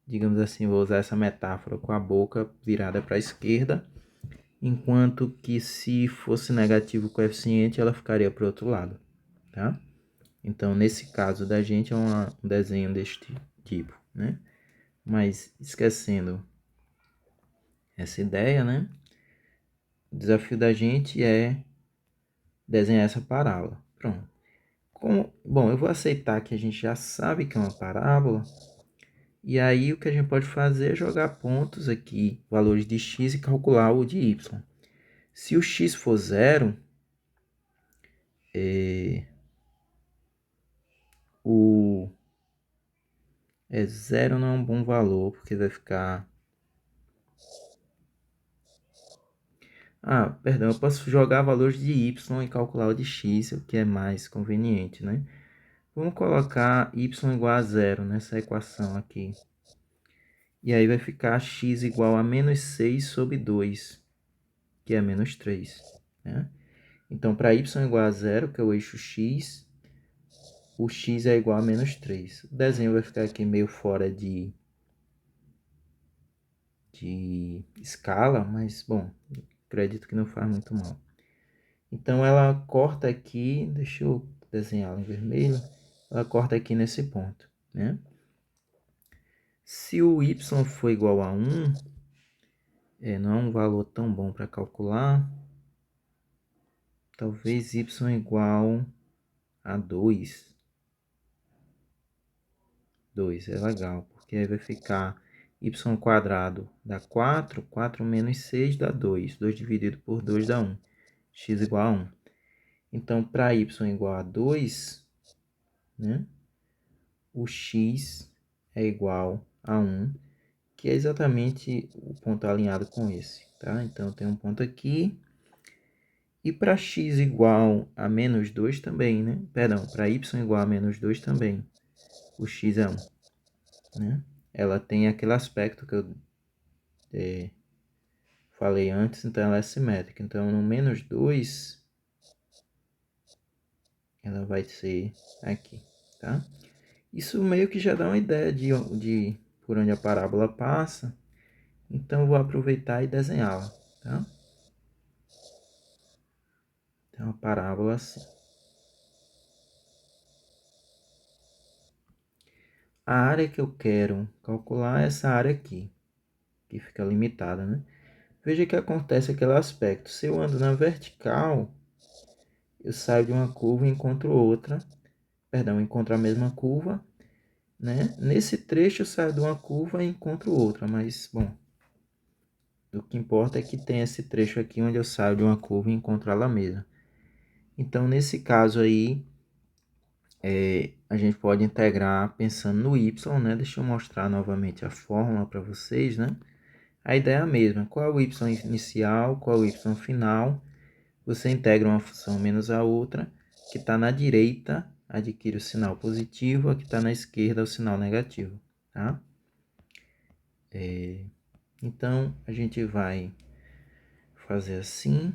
digamos assim, vou usar essa metáfora, com a boca virada para a esquerda, enquanto que se fosse negativo o coeficiente, ela ficaria para o outro lado, tá? Então, nesse caso da gente, é um desenho deste tipo, né? Mas, esquecendo essa ideia, né? O desafio da gente é desenhar essa parábola. Pronto. Bom, eu vou aceitar que a gente já sabe que é uma parábola. E aí o que a gente pode fazer é jogar pontos aqui, valores de x e calcular o de y. Se o x for zero, o zero não é um bom valor, porque vai ficar... Ah, perdão, eu posso jogar valores de y e calcular o de x, o que é mais conveniente, né? Vamos colocar y igual a zero nessa equação aqui. E aí vai ficar x igual a menos 6 sobre 2, que é menos 3, né? Então, para y igual a zero, que é o eixo x, o x é igual a menos 3. O desenho vai ficar aqui meio fora de escala, mas, bom, acredito que não faz muito mal. Então, ela corta aqui, deixa eu desenhá-la em vermelho, ela corta aqui nesse ponto, né? Se o y for igual a 1, não é um valor tão bom para calcular, talvez y igual a 2. 2 é legal, porque aí vai ficar y quadrado dá 4, 4 menos 6 dá 2, 2 dividido por 2 dá 1, x igual a 1. Então, para y igual a 2, né, o x é igual a 1, que é exatamente o ponto alinhado com esse, tá? Então, tem um ponto aqui. E para x igual a menos 2 também, né? Perdão, para y igual a menos 2 também, o x é 1, né? Ela tem aquele aspecto que eu falei antes, então ela é simétrica. Então, no menos 2, ela vai ser aqui, tá? Isso meio que já dá uma ideia de por onde a parábola passa. Então, eu vou aproveitar e desenhá-la, tá? Então, a parábola assim. A área que eu quero calcular é essa área aqui, que fica limitada, né? Veja que acontece aquele aspecto. Se eu ando na vertical, eu saio de uma curva e encontro outra. Perdão, encontro a mesma curva, né? Nesse trecho eu saio de uma curva e encontro outra, mas, bom, o que importa é que tem esse trecho aqui onde eu saio de uma curva e encontro ela mesma. Então, nesse caso aí, a gente pode integrar pensando no y, né? Deixa eu mostrar novamente a fórmula para vocês, né? A ideia é a mesma. Qual é o y inicial, qual é o y final? Você integra uma função menos a outra, que está na direita adquire o sinal positivo, a que está na esquerda o sinal negativo, tá? Então, a gente vai fazer assim,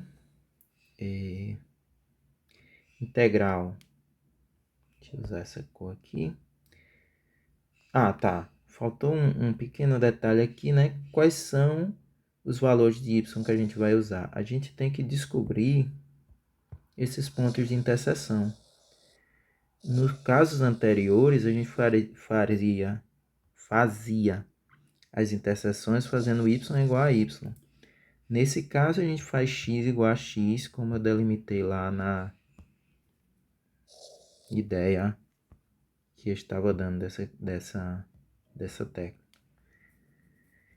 integral, deixa eu usar essa cor aqui. Ah, tá, faltou um pequeno detalhe aqui, né? Quais são os valores de y que a gente vai usar? A gente tem que descobrir esses pontos de interseção. Nos casos anteriores, a gente fazia as interseções fazendo y igual a y. Nesse caso, a gente faz x igual a x, como eu delimitei lá na ideia que eu estava dando dessa técnica.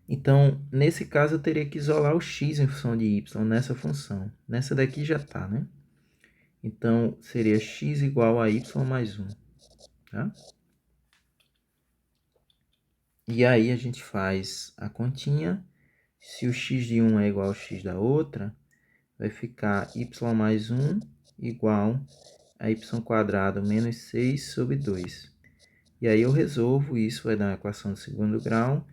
Então, nesse caso, eu teria que isolar o x em função de y nessa função. Nessa daqui já está, né? Então, seria x igual a y mais 1, tá? E aí a gente faz a continha. Se o x de um é igual ao x da outra, vai ficar y mais 1 igual a y quadrado menos 6 sobre 2. E aí eu resolvo isso, vai dar uma equação de segundo grau.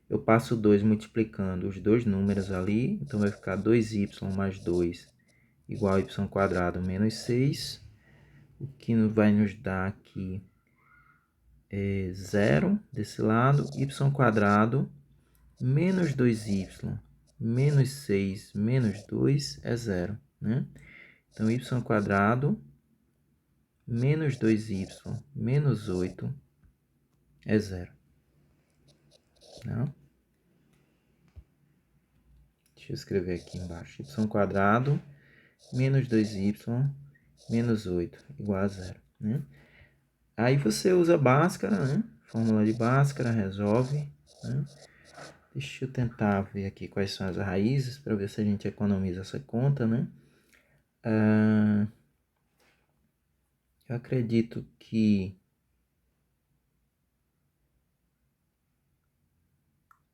Eu passo 2 multiplicando os dois números ali, então vai ficar 2y mais 2 igual a y quadrado menos 6. O que vai nos dar aqui é 0 desse lado, y quadrado menos 2y menos 6 menos 2 é 0, né? Então, y quadrado menos 2y menos 8 é 0. Não? Deixa eu escrever aqui embaixo. Y quadrado menos 2y menos 8 igual a zero, né? Aí você usa Bhaskara, né? Fórmula de Bhaskara, resolve, né? Deixa eu tentar ver aqui quais são as raízes para ver se a gente economiza essa conta, né? Eu acredito que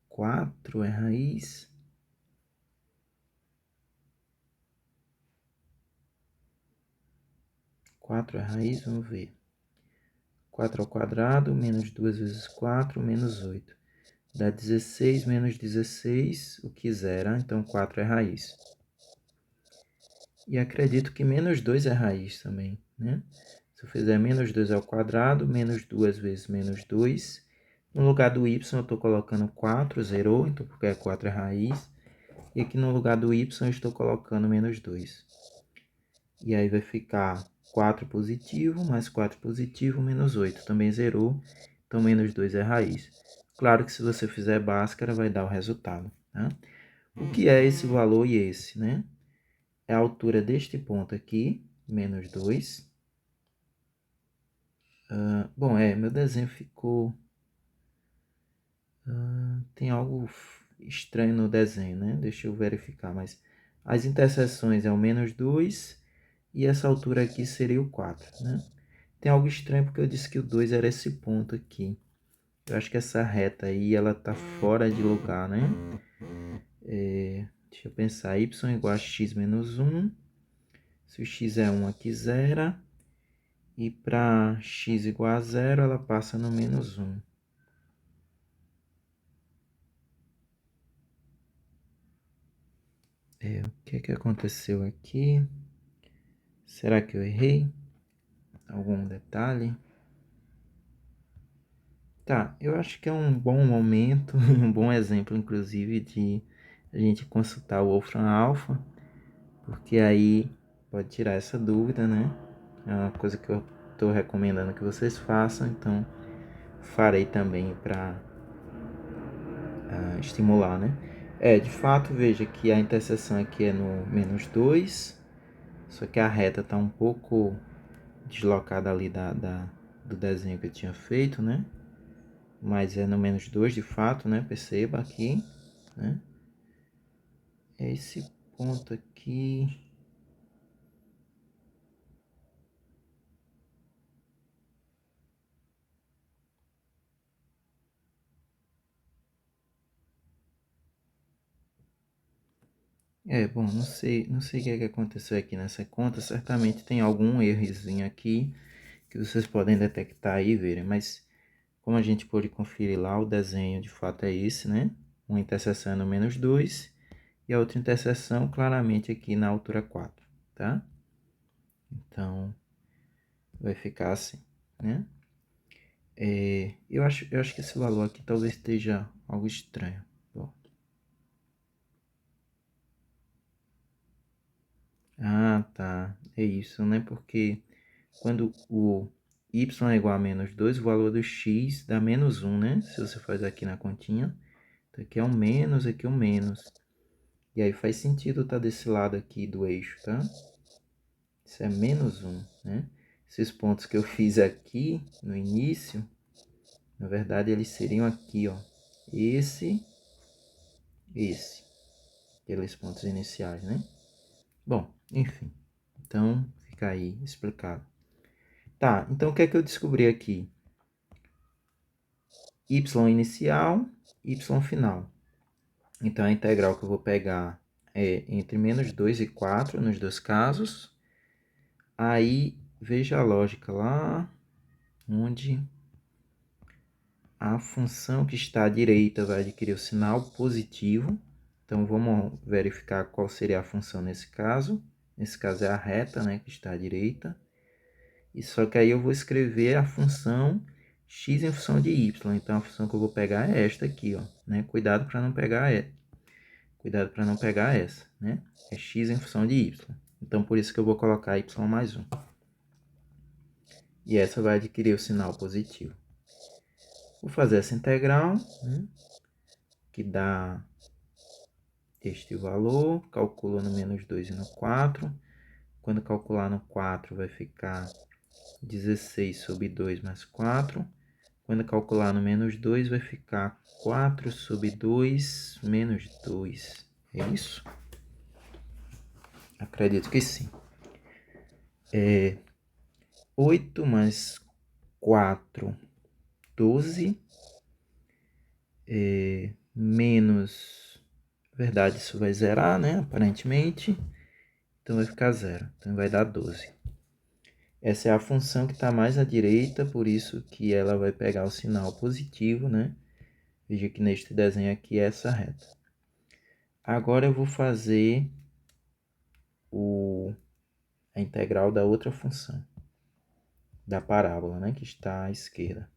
4 é raiz. 4 é raiz, vamos ver. 4 ao quadrado, menos 2 vezes 4, menos 8. Dá 16 menos 16, o que zera, então 4 é raiz. E acredito que menos 2 é raiz também, né? Se eu fizer menos 2 ao quadrado, menos 2 vezes menos 2. No lugar do y eu estou colocando 4, zerou, então porque 4 é raiz. E aqui no lugar do y eu estou colocando menos 2. E aí vai ficar 4 positivo, mais 4 positivo, menos 8. Também zerou, então menos 2 é raiz. Claro que se você fizer Bhaskara vai dar o resultado, tá? O que é esse valor e esse, né? É a altura deste ponto aqui, menos 2. Bom, meu desenho ficou... tem algo estranho no desenho, né? Deixa eu verificar, mas as interseções é o menos 2 e essa altura aqui seria o 4, né? Tem algo estranho porque eu disse que o 2 era esse ponto aqui. Eu acho que essa reta aí, ela tá fora de lugar, né? Deixa eu pensar, y igual a x menos 1. Se o x é 1, aqui zera. E para x igual a zero, ela passa no menos 1. O que é que aconteceu aqui? Será que eu errei? Algum detalhe? Tá, eu acho que é um bom momento, um bom exemplo, inclusive, de a gente consultar o Wolfram Alpha, porque aí pode tirar essa dúvida, né? É uma coisa que eu estou recomendando que vocês façam, então farei também para estimular, né? De fato, veja que a interseção aqui é no menos 2, só que a reta está um pouco deslocada ali do desenho que eu tinha feito, né? Mas é no menos 2 de fato, né? Perceba aqui, né? É esse ponto aqui. Bom, não sei o que é que aconteceu aqui nessa conta. Certamente tem algum errozinho aqui que vocês podem detectar aí e verem, mas como a gente pôde conferir lá, o desenho de fato é esse, né? Uma interseção no menos 2 e a outra interseção claramente aqui na altura 4, tá? Então, vai ficar assim, né? Eu acho que esse valor aqui talvez esteja algo estranho. Bom. Ah, tá. É isso, né? Porque quando o y é igual a menos 2, o valor do x dá menos 1, né? Se você faz aqui na continha. Então, aqui é um menos, aqui é um menos. E aí faz sentido estar desse lado aqui do eixo, tá? Isso é menos 1, né? Esses pontos que eu fiz aqui no início, na verdade eles seriam aqui, ó. Esse. Aqueles pontos iniciais, né? Bom, enfim. Então, fica aí explicado. Tá, então o que é que eu descobri aqui? Y inicial, y final. Então, a integral que eu vou pegar é entre menos 2 e 4 nos dois casos. Aí, veja a lógica lá, onde a função que está à direita vai adquirir o sinal positivo. Então, vamos verificar qual seria a função nesse caso. Nesse caso é a reta, né, que está à direita. E só que aí eu vou escrever a função x em função de y. Então, a função que eu vou pegar é esta aqui, ó, né? Cuidado para não pegar essa, né? É x em função de y. Então, por isso que eu vou colocar y mais 1. E essa vai adquirir o sinal positivo. Vou fazer essa integral, né? Que dá este valor. Calculo no menos 2 e no 4. Quando calcular no 4, vai ficar 16 sobre 2 mais 4. Quando calcular no menos 2, vai ficar 4 sobre 2 menos 2. É isso? Acredito que sim. 8 mais 4, 12. Menos... Na verdade, isso vai zerar, né? Aparentemente. Então vai ficar zero. Então vai dar 12. Essa é a função que está mais à direita, por isso que ela vai pegar o sinal positivo, né? Veja que neste desenho aqui é essa reta. Agora eu vou fazer a integral da outra função, da parábola, né? Que está à esquerda.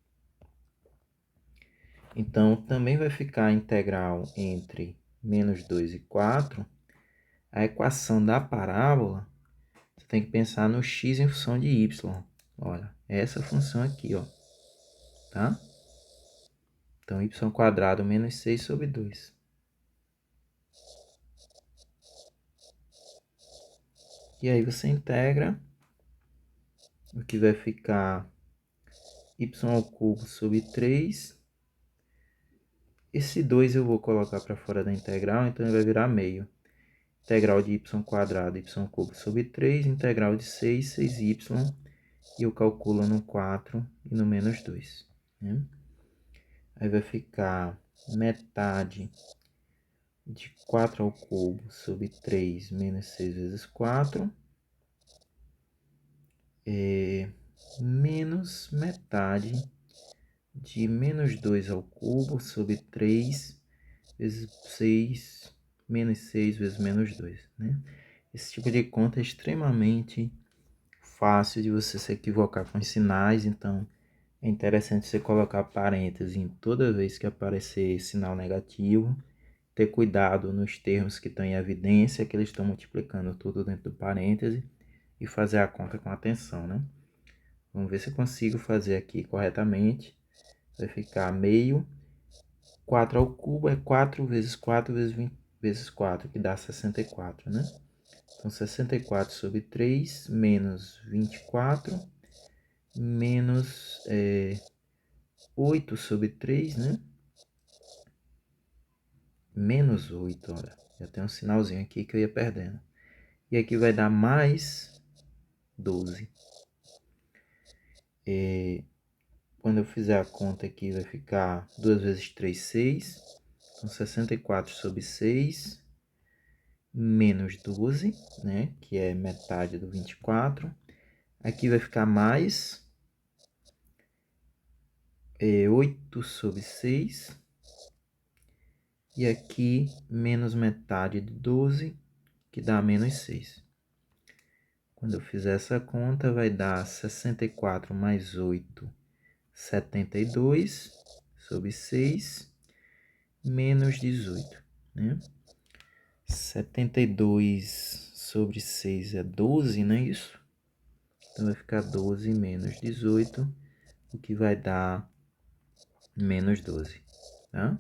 Então, também vai ficar a integral entre menos 2 e 4. A equação da parábola, você tem que pensar no x em função de y. Olha, é essa função aqui, ó. Tá? Então, y² menos 6 sobre 2. E aí você integra, o que vai ficar y² sobre 3. Esse 2 eu vou colocar para fora da integral, então ele vai virar meio. Integral de y², y³ sobre 3, integral de 6, 6y, e eu calculo no 4 e no menos 2. Né? Aí vai ficar metade de 4³ sobre 3 menos 6 vezes 4, menos metade de menos 2³ sobre 3 vezes 6, menos 6 vezes menos 2. Né? Esse tipo de conta é extremamente fácil de você se equivocar com os sinais, então é interessante você colocar parênteses em toda vez que aparecer sinal negativo, ter cuidado nos termos que estão em evidência, que eles estão multiplicando tudo dentro do parêntese, e fazer a conta com atenção, né? Vamos ver se eu consigo fazer aqui corretamente. Vai ficar meio. 4³ é 4 vezes 4 vezes 20, vezes 4, que dá 64, né? Então, 64 sobre 3 menos 24 menos 8 sobre 3, né? Menos 8, olha. Já tem um sinalzinho aqui que eu ia perdendo. E aqui vai dar mais 12. Quando eu fizer a conta aqui, vai ficar 2 vezes 3, 6. Então, 64 sobre 6 menos 12, né? Que é metade do 24. Aqui vai ficar mais 8 sobre 6. E aqui menos metade de 12, que dá menos 6. Quando eu fizer essa conta, vai dar 64 mais 8, 72 sobre 6, menos 18. Né? 72 sobre 6 é 12, não é isso? Então vai ficar 12 menos 18, o que vai dar menos 12. Tá?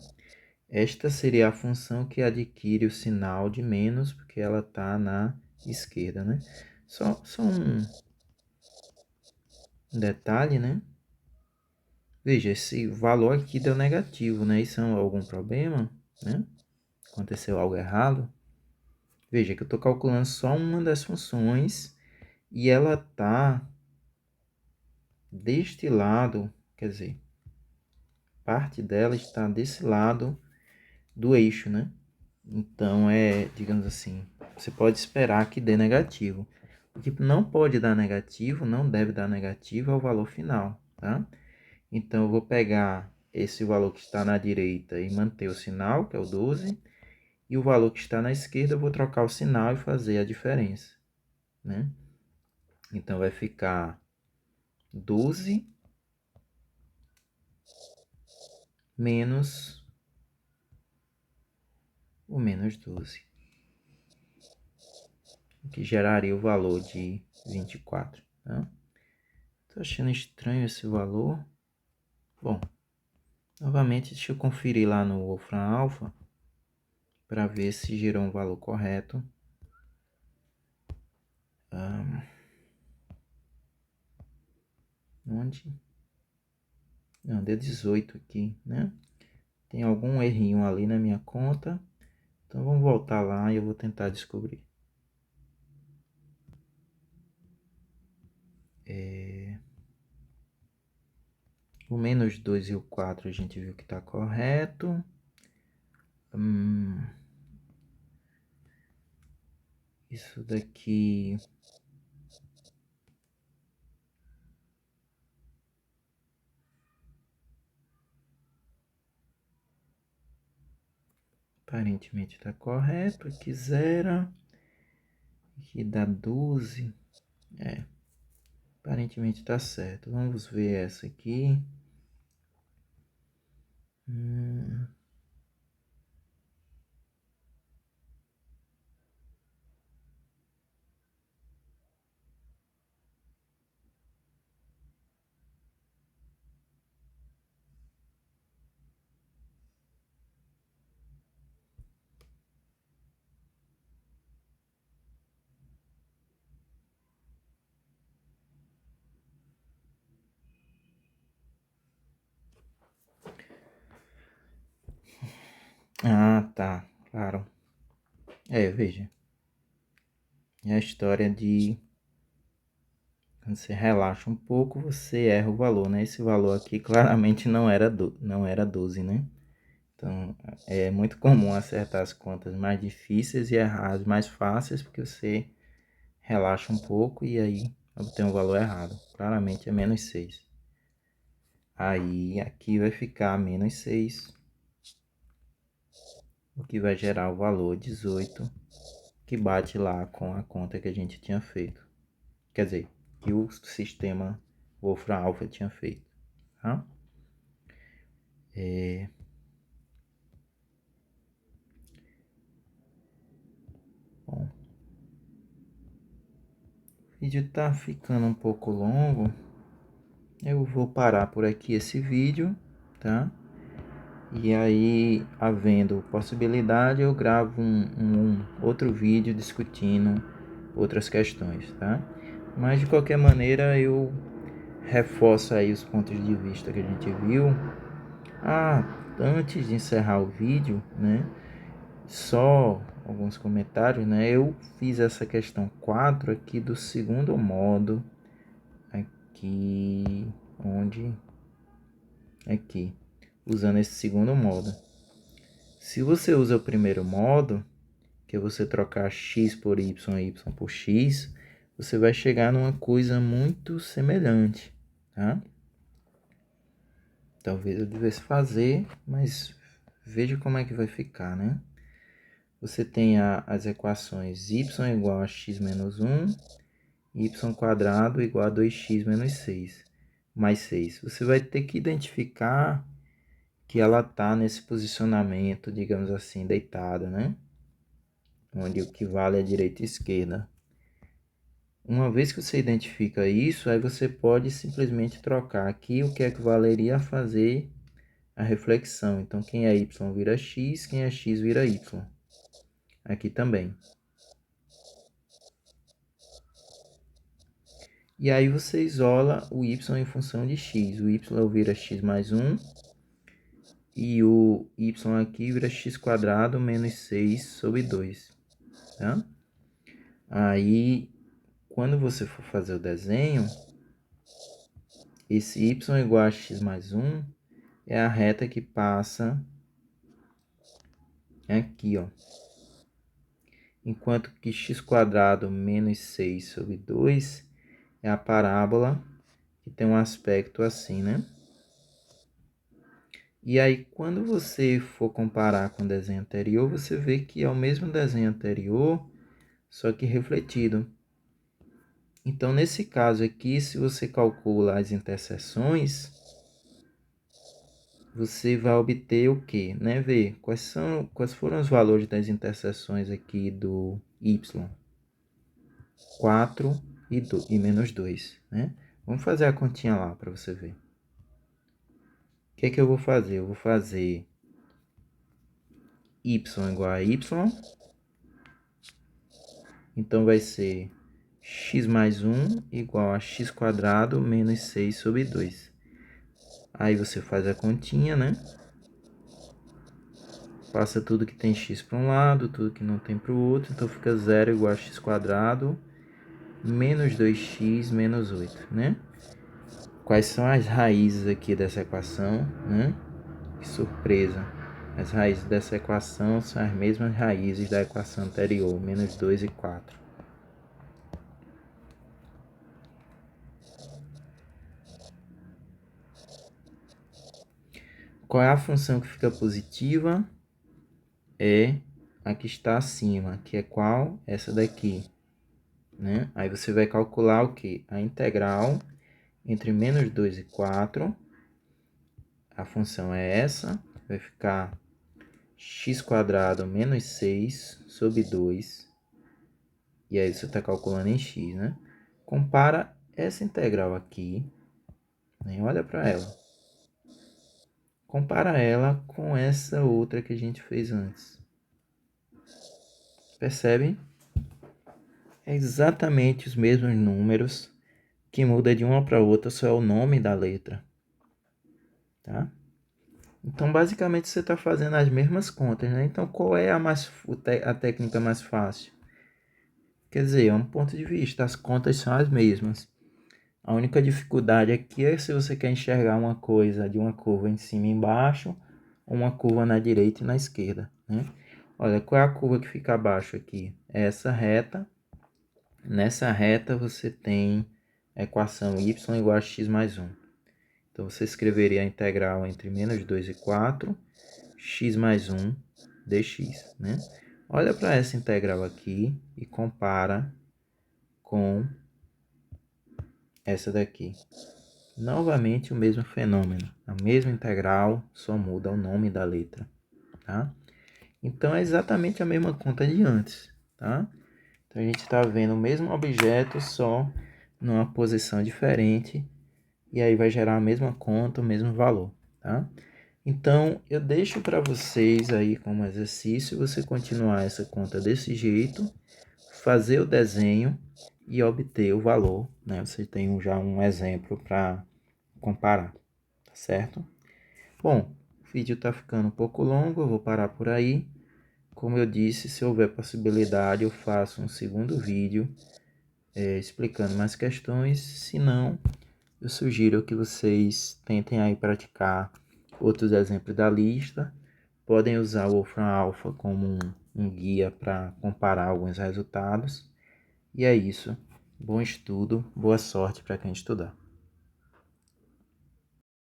Esta seria a função que adquire o sinal de menos, porque ela está na esquerda, né? Só um detalhe, né? Veja, esse valor aqui deu negativo, né? Isso é algum problema, né? Aconteceu algo errado. Veja que eu estou calculando só uma das funções e ela está deste lado, quer dizer, parte dela está desse lado do eixo, né? Então, digamos assim, você pode esperar que dê negativo. O que não pode dar negativo, não deve dar negativo, é o valor final, tá? Então, eu vou pegar esse valor que está na direita e manter o sinal, que é o 12, e o valor que está na esquerda, eu vou trocar o sinal e fazer a diferença, né? Então, vai ficar 12 menos o menos 12, que geraria o valor de 24, tá? Tô achando estranho esse valor. Bom, novamente deixa eu conferir lá no Wolfram Alpha para ver se gerou um valor correto. Onde? Não, deu 18 aqui, né? Tem algum errinho ali na minha conta. Então vamos voltar lá e eu vou tentar descobrir. O menos 2 e o 4 a gente viu que está correto. Isso daqui... Aparentemente está correto. Aqui 0. Aqui dá 12. Aparentemente está certo. Vamos ver essa aqui. Ah, tá. Claro. Veja. É a história de... Quando você relaxa um pouco, você erra o valor, né? Esse valor aqui claramente não era 12, né? Então, é muito comum acertar as contas mais difíceis e errar as mais fáceis, porque você relaxa um pouco e aí obtém o valor errado. Claramente é menos 6. Aí, aqui vai ficar menos 6, o que vai gerar o valor 18, que bate lá com a conta que a gente tinha feito. Quer dizer, que o sistema Wolfram Alpha tinha feito. Tá? Bom, o vídeo tá ficando um pouco longo. Eu vou parar por aqui esse vídeo, tá? E aí, havendo possibilidade, eu gravo um outro vídeo discutindo outras questões, tá? Mas de qualquer maneira, eu reforço aí os pontos de vista que a gente viu. Antes de encerrar o vídeo, né? Só alguns comentários, né? Eu fiz essa questão 4 aqui do segundo modo, aqui, onde? Aqui, usando esse segundo modo. Se você usa o primeiro modo, que é você trocar x por y e y por x, você vai chegar numa coisa muito semelhante, tá? Talvez eu devesse fazer, mas veja como é que vai ficar, né? Você tem as equações y igual a x menos 1, y quadrado igual a 2x menos 6, mais 6. Você vai ter que identificar que ela está nesse posicionamento, digamos assim, deitada, né? Onde o que vale é direita e esquerda. Uma vez que você identifica isso, aí você pode simplesmente trocar aqui o que equivaleria a fazer a reflexão. Então, quem é y vira x, quem é x vira y. Aqui também. E aí você isola o y em função de x. O y vira x mais 1 e o y aqui vira x quadrado menos 6 sobre 2. Tá? Aí, quando você for fazer o desenho, esse y igual a x mais 1 é a reta que passa aqui, ó. Enquanto que x quadrado menos 6 sobre 2 é a parábola que tem um aspecto assim, né? E aí, quando você for comparar com o desenho anterior, você vê que é o mesmo desenho anterior, só que refletido. Então, nesse caso aqui, se você calcula as interseções, você vai obter o quê? Né? Ver quais foram os valores das interseções aqui do y. 4 e menos 2, né? Vamos fazer a continha lá para você ver. O que é que eu vou fazer? Eu vou fazer y igual a y. Então, vai ser x mais 1 igual a x² menos 6 sobre 2. Aí você faz a continha, né? Passa tudo que tem x para um lado, tudo que não tem para o outro. Então fica 0 igual a x² menos 2x menos 8, né? Quais são as raízes aqui dessa equação, né? Que surpresa! As raízes dessa equação são as mesmas raízes da equação anterior, menos 2 e 4. Qual é a função que fica positiva? É a que está acima, que é qual? Essa daqui, né? Aí você vai calcular o quê? A integral entre menos 2 e 4. A função é essa, vai ficar x² menos 6 sobre 2. E aí você está calculando em x, né? Compara essa integral aqui, né? Olha para ela. Compara ela com essa outra que a gente fez antes. Percebe? É exatamente os mesmos números. Que muda de uma para outra só é o nome da letra. Tá? Então, basicamente, você está fazendo as mesmas contas, né? Então, qual é a técnica mais fácil? Quer dizer, é um ponto de vista, as contas são as mesmas. A única dificuldade aqui é se você quer enxergar uma coisa de uma curva em cima e embaixo, ou uma curva na direita e na esquerda, né? Olha, qual é a curva que fica abaixo aqui? É essa reta. Nessa reta você tem a equação y igual a x mais 1. Então, você escreveria a integral entre menos 2 e 4, x mais 1 dx, né? Olha para essa integral aqui e compara com essa daqui. Novamente o mesmo fenômeno, a mesma integral, só muda o nome da letra, tá? Então é exatamente a mesma conta de antes, tá? Então a gente está vendo o mesmo objeto, só numa posição diferente, e aí vai gerar a mesma conta, o mesmo valor, tá? Então eu deixo para vocês aí como exercício, você continuar essa conta desse jeito, fazer o desenho e obter o valor, né? Você tem já um exemplo para comparar, tá certo? Bom, o vídeo está ficando um pouco longo, eu vou parar por aí. Como eu disse, se houver possibilidade, eu faço um segundo vídeo explicando mais questões. Se não, eu sugiro que vocês tentem aí praticar outros exemplos da lista. Podem usar o Wolfram Alpha como um guia para comparar alguns resultados. E é isso. Bom estudo, boa sorte para quem estudar.